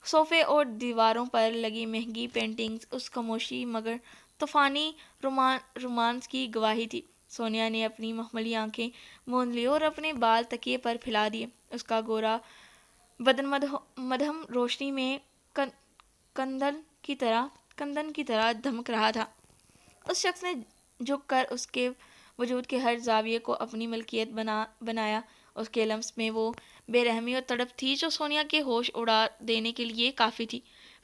صوفے اور دیواروں پر لگی مہنگی پینٹنگز اس خاموشی مگر طوفانی رومانس کی گواہی تھی۔ سونیا نے اپنی مخملی آنکھیں موند لی اور اپنے بال تکیے پر پھیلا دیے۔ اس کا گورا بدن مدھم روشنی میں کندن کی طرح دمک رہا تھا۔ اس شخص نے جھک کر اس کے وجود کے ہر زاویے کو اپنی ملکیت بنایا۔ اس کے لمس میں وہ بے رحمی اور تڑپ تھی جو سونیا کے ہوش اڑا دینے کے لیے کافی تھی۔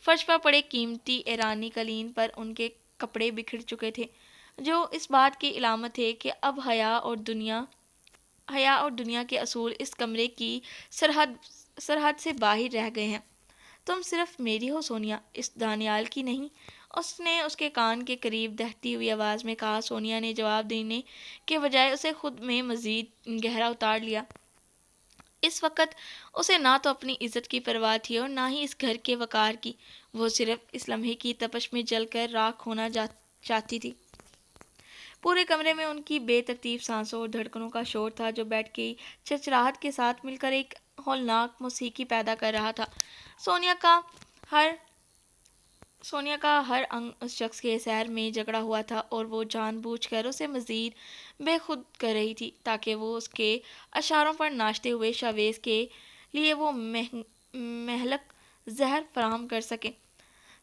فرش پر پڑے قیمتی ایرانی قالین پر ان کے کپڑے بکھر چکے تھے جو اس بات کی علامت تھے کہ اب حیا اور دنیا کے اصول اس کمرے کی سرحد سے باہر رہ گئے ہیں۔ تم صرف میری ہو سونیا، اس دانیال کی نہیں، اس نے اس کے کان کے قریب دہتی ہوئی آواز میں کہا۔ سونیا نے جواب دینے کے بجائے اسے خود میں مزید گہرا اتار لیا۔ اس وقت اسے نہ تو اپنی عزت کی پرواہ تھی اور نہ ہی اس گھر کے وقار کی۔ وہ صرف اس لمحے کی تپش میں جل کر راکھ ہونا چاہتی تھی۔ پورے کمرے میں ان کی بے ترتیب سانسوں اور دھڑکنوں کا شور تھا جو بیڈ کی چرچراہٹ کے ساتھ مل کر ایک ہولناک موسیقی پیدا کر رہا تھا۔ سونیا کا ہر انگ اس شخص کے سحر میں جکڑا ہوا تھا اور وہ جان بوجھ کر اسے مزید بے خود کر رہی تھی تاکہ وہ اس کے اشاروں پر ناچتے ہوئے شویز کے لیے وہ مہلک زہر فراہم کر سکے۔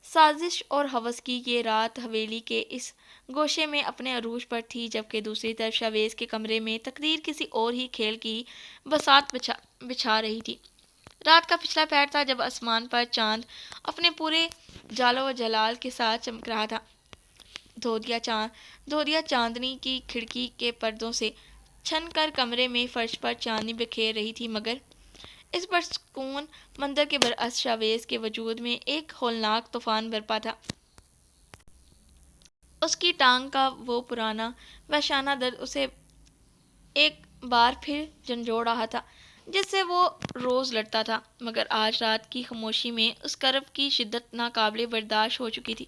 سازش اور ہوس کی یہ رات حویلی کے اس گوشے میں اپنے عروج پر تھی جبکہ دوسری طرف شویز کے کمرے میں تقدیر کسی اور ہی کھیل کی بساط بچھا رہی تھی۔ رات کا پچھلا پہر تھا جب آسمان پر چاند اپنے پورے جالو و جلال کے ساتھ چمک رہا تھا۔ دھودیا چاندنی کی کھڑکی کے پردوں سے چھن کر کمرے میں فرش پر چاندنی بکھیر رہی تھی مگر اس پرسکون منظر کے برعکس شویز کے وجود میں ایک ہولناک طوفان برپا تھا۔ اس کی ٹانگ کا وہ پرانا وحشانہ درد اسے ایک بار پھر جھنجھوڑ رہا تھا جس سے وہ روز لڑتا تھا، مگر آج رات کی خاموشی میں اس کرب کی شدت ناقابل برداشت ہو چکی تھی۔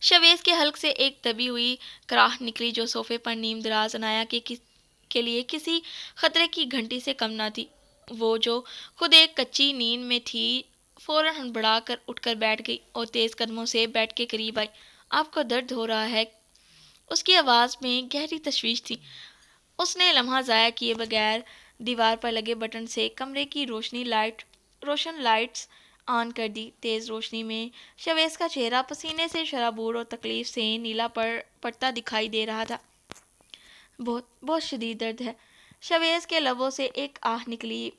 شویز کے حلق سے ایک دبی ہوئی کراہٹ نکلی جو صوفے پر نیم دراز عنایا کے لیے کسی خطرے کی گھنٹی سے کم نہ تھی۔ وہ جو خود ایک کچی نیند میں تھی فوراً ہڑبڑا کر اٹھ کر بیٹھ گئی اور تیز قدموں سے بیڈ کے قریب آئی۔ آپ کو درد ہو رہا ہے؟ اس کی آواز میں گہری تشویش تھی۔ اس نے لمحہ ضائع کیے بغیر دیوار پر لگے بٹن سے کمرے کی روشن لائٹس آن کر دی۔ تیز روشنی میں شویز کا چہرہ پسینے سے شرابور اور تکلیف سے نیلا پڑتا دکھائی دے رہا تھا۔ بہت بہت شدید درد ہے۔ شویز کے لبوں سے ایک آہ نکلی۔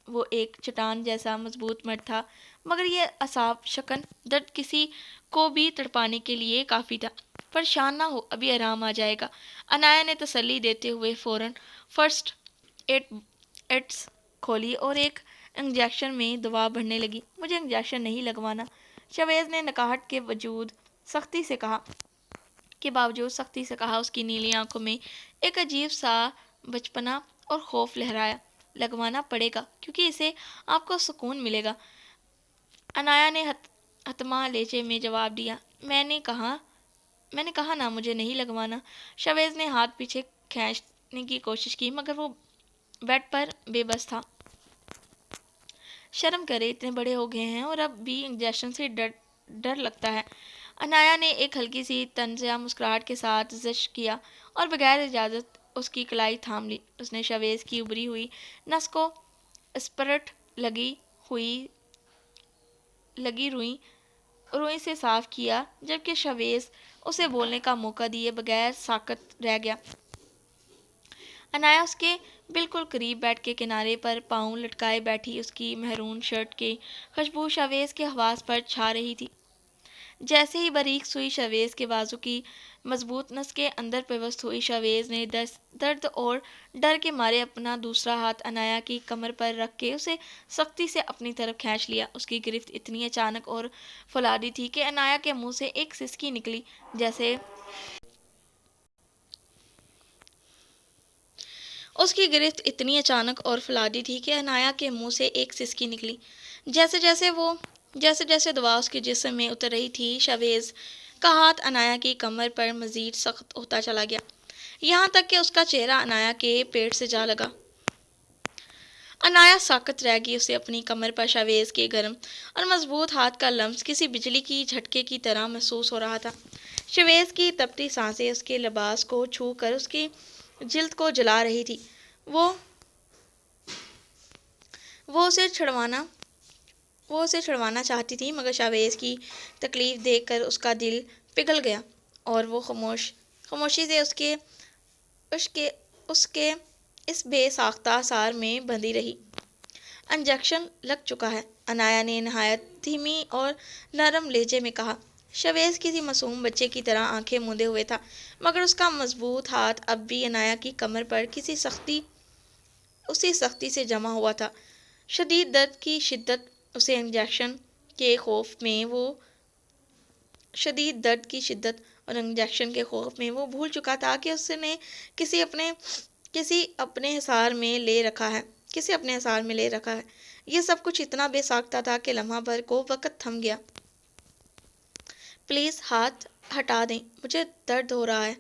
وہ ایک چٹان جیسا مضبوط مرد تھا، مگر یہ اعصاب شکن درد کسی کو بھی تڑپانے کے لیے کافی تھا۔ پریشان نہ ہو، ابھی آرام آ جائے گا، انایا نے تسلی دیتے ہوئے فوراً فرسٹ ایڈس کھولی اور ایک انجیکشن میں دوا بھرنے لگی۔ مجھے انجیکشن نہیں لگوانا، شویز نے نکاہٹ کے باوجود سختی سے کہا۔ اس کی نیلی آنکھوں میں ایک عجیب سا بچپنا اور خوف لہرایا۔ لگوانا پڑے گا کیونکہ اسے آپ کو سکون ملے گا، انایا نے حتما لہجے میں جواب دیا۔ میں نے کہا نا مجھے نہیں لگوانا۔ شویز نے ہاتھ پیچھے کھینچنے کی کوشش کی مگر وہ بیڈ پر بے بس تھا۔ شرم کرے، اتنے بڑے ہو گئے ہیں اور اب بھی انجیکشن سے ڈر لگتا ہے۔ انایا نے ایک ہلکی سی طنزیہ مسکراہٹ کے ساتھ زشت کیا اور بغیر اجازت اس کی کلائی تھام لی۔ اس نے شویز کی ابری ہوئی نس کو اسپرٹ لگی روئی سے صاف کیا، جبکہ شویز اسے بولنے کا موقع دیے بغیر ساکت رہ گیا۔ انایا اس کے بالکل قریب بیڈ کے کنارے پر پاؤں لٹکائے بیٹھی، اس کی مہرون شرٹ کی خوشبو شویز کے حواس پر چھا رہی تھی۔ جیسے ہی باریک سوئی شویز کے بازو کی مضبوط نس کے اندر پیوست ہوئی، شویز نے درد اور ڈر کے مارے اپنا دوسرا ہاتھ انایا کی کمر پر رکھ کے اسے سختی سے اپنی طرف کھینچ لیا۔ اس کی گرفت اتنی اچانک اور فولادی تھی کہ انایا کے منہ سے ایک سسکی نکلی جیسے جیسے دوا اس کے جسم میں اتر رہی تھی، شویز کا ہاتھ انایا کی کمر پر مزید سخت ہوتا چلا گیا، یہاں تک کہ اس کا چہرہ انایا کے پیٹ سے جا لگا۔ انایا ساکت رہ گئی، اسے اپنی کمر پر شویز کے گرم اور مضبوط ہاتھ کا لمس کسی بجلی کی جھٹکے کی طرح محسوس ہو رہا تھا۔ شویز کی تپتی سانسیں اس کے لباس کو چھو کر اس کی جلد کو جلا رہی تھی۔ وہ اسے چھڑوانا چاہتی تھی مگر شویز کی تکلیف دیکھ کر اس کا دل پگھل گیا اور وہ خاموشی سے اس کے اس بے ساختہ سار میں بندھی رہی۔ انجیکشن لگ چکا ہے، انایا نے نہایت دھیمی اور نرم لہجے میں کہا۔ شویز کسی معصوم بچے کی طرح آنکھیں موندے ہوئے تھا، مگر اس کا مضبوط ہاتھ اب بھی انایا کی کمر پر اسی سختی سے جمع ہوا تھا۔ شدید درد کی شدت اور انجیکشن کے خوف میں وہ بھول چکا تھا کہ اس نے کسی اپنے حصار میں لے رکھا ہے۔ یہ سب کچھ اتنا بے ساختہ تھا کہ لمحہ بھر کو وقت تھم گیا۔ پلیز ہاتھ ہٹا دیں، مجھے درد ہو رہا ہے،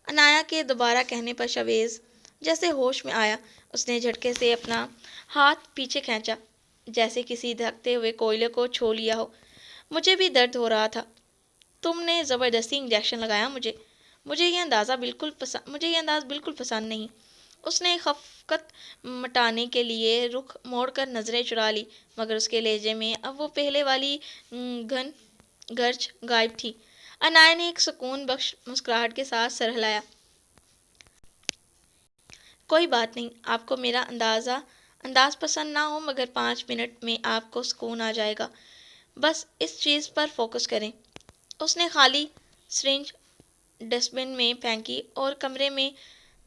انایا کے دوبارہ کہنے پر شویز جیسے ہوش میں آیا۔ اس نے جھٹکے سے اپنا ہاتھ پیچھے کھینچا، جیسے کسی دھکتے ہوئے کوئلے کو چھو لیا ہو۔ مجھے بھی درد ہو رہا تھا، تم نے زبردستی انجیکشن لگایا، مجھے یہ انداز بالکل پسند نہیں۔ اس نے خفقت مٹانے کے لیے رخ موڑ کر نظریں چرا لی، مگر اس کے لہجے میں اب وہ پہلے والی گرج غائب تھی۔ انایا نے ایک سکون بخش مسکراہٹ کے ساتھ سر ہلایا۔ کوئی بات نہیں، آپ کو میرا انداز پسند نہ ہو مگر 5 منٹ میں آپ کو سکون آ جائے گا، بس اس چیز پر فوکس کریں۔ اس نے خالی سرنج ڈسٹ بن میں پھینکی اور کمرے میں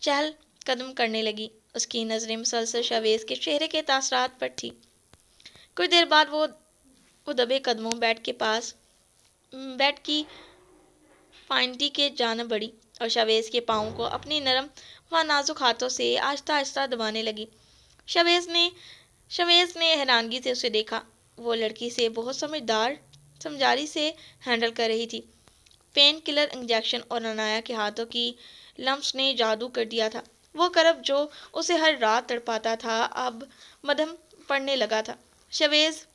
چہل قدم کرنے لگی۔ اس کی نظریں مسلسل شویز کے چہرے کے تاثرات پر تھیں۔ کچھ دیر بعد وہ دبے قدموں بیڈ کی پائنٹی کے جانب بڑھی اور شویز کے پاؤں کو اپنی نرم و نازک ہاتھوں سے آہستہ آہستہ دبانے لگی۔ شویز نے حیرانگی سے اسے دیکھا۔ وہ لڑکی سے بہت سمجھداری سے ہینڈل کر رہی تھی۔ پین کلر انجیکشن اور انایا کے ہاتھوں کی لمس نے جادو کر دیا تھا۔ وہ کرب جو اسے ہر رات تڑپاتا تھا اب مدھم پڑنے لگا تھا۔ شویز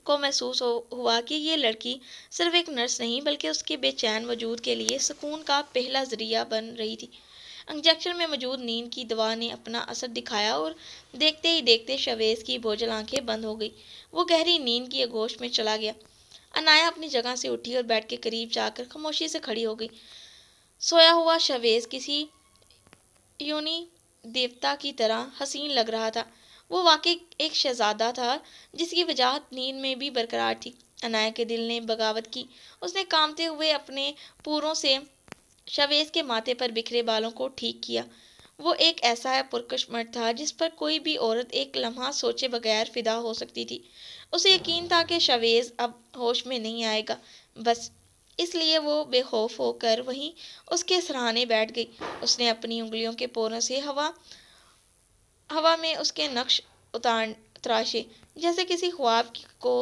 کو محسوس ہوا کہ یہ لڑکی صرف ایک نرس نہیں بلکہ اس کے بے چین وجود کے لیے سکون کا پہلا ذریعہ بن رہی تھی۔ انجیکشن میں موجود نیند کی دوا نے اپنا اثر دکھایا اور دیکھتے ہی دیکھتے شویز کی بوجھل آنکھیں بند ہو گئی۔ وہ گہری نیند کی آغوش میں چلا گیا۔ عنایہ اپنی جگہ سے اٹھی اور بیڈ کے قریب جا کر خاموشی سے کھڑی ہو گئی۔ سویا ہوا شویز کسی یونی دیوتا کی طرح حسین لگ رہا تھا۔ وہ واقعی ایک شہزادہ تھا جس کی وجاہت نیند میں بھی برقرار تھی۔ عنایہ کے دل نے بغاوت کی۔ اس نے کانپتے ہوئے اپنے پوروں سے شویز کے ماتھے پر بکھرے بالوں کو ٹھیک کیا۔ وہ ایک ایسا پرکش مرد تھا جس پر کوئی بھی عورت ایک لمحہ سوچے بغیر فدا ہو سکتی تھی۔ اسے یقین تھا کہ شویز اب ہوش میں نہیں آئے گا، بس اس لیے وہ بے خوف ہو کر وہیں اس کے سرہانے بیٹھ گئی۔ اس نے اپنی انگلیوں کے پوروں سے ہوا میں اس کے نقش تراشے، جیسے کسی خواب کو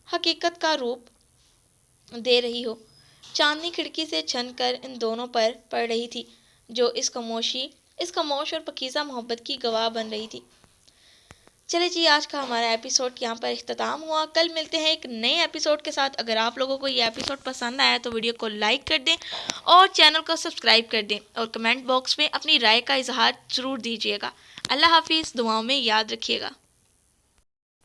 حقیقت کا روپ دے رہی ہو۔ چاندنی کھڑکی سے چھن کر ان دونوں پر پڑ رہی تھی، جو اس خاموش اور پاکیزہ محبت کی گواہ بن رہی تھی۔ چلے جی، آج کا ہمارا ایپیسوڈ یہاں پر اختتام ہوا۔ کل ملتے ہیں ایک نئے ایپیسوڈ کے ساتھ۔ اگر آپ لوگوں کو یہ ایپیسوڈ پسند آیا تو ویڈیو کو لائک کر دیں اور چینل کو سبسکرائب کر دیں، اور کمنٹ باکس میں اپنی رائے کا اظہار ضرور دیجیے گا۔ اللہ حافظ، دعاؤں میں یاد رکھیے گا۔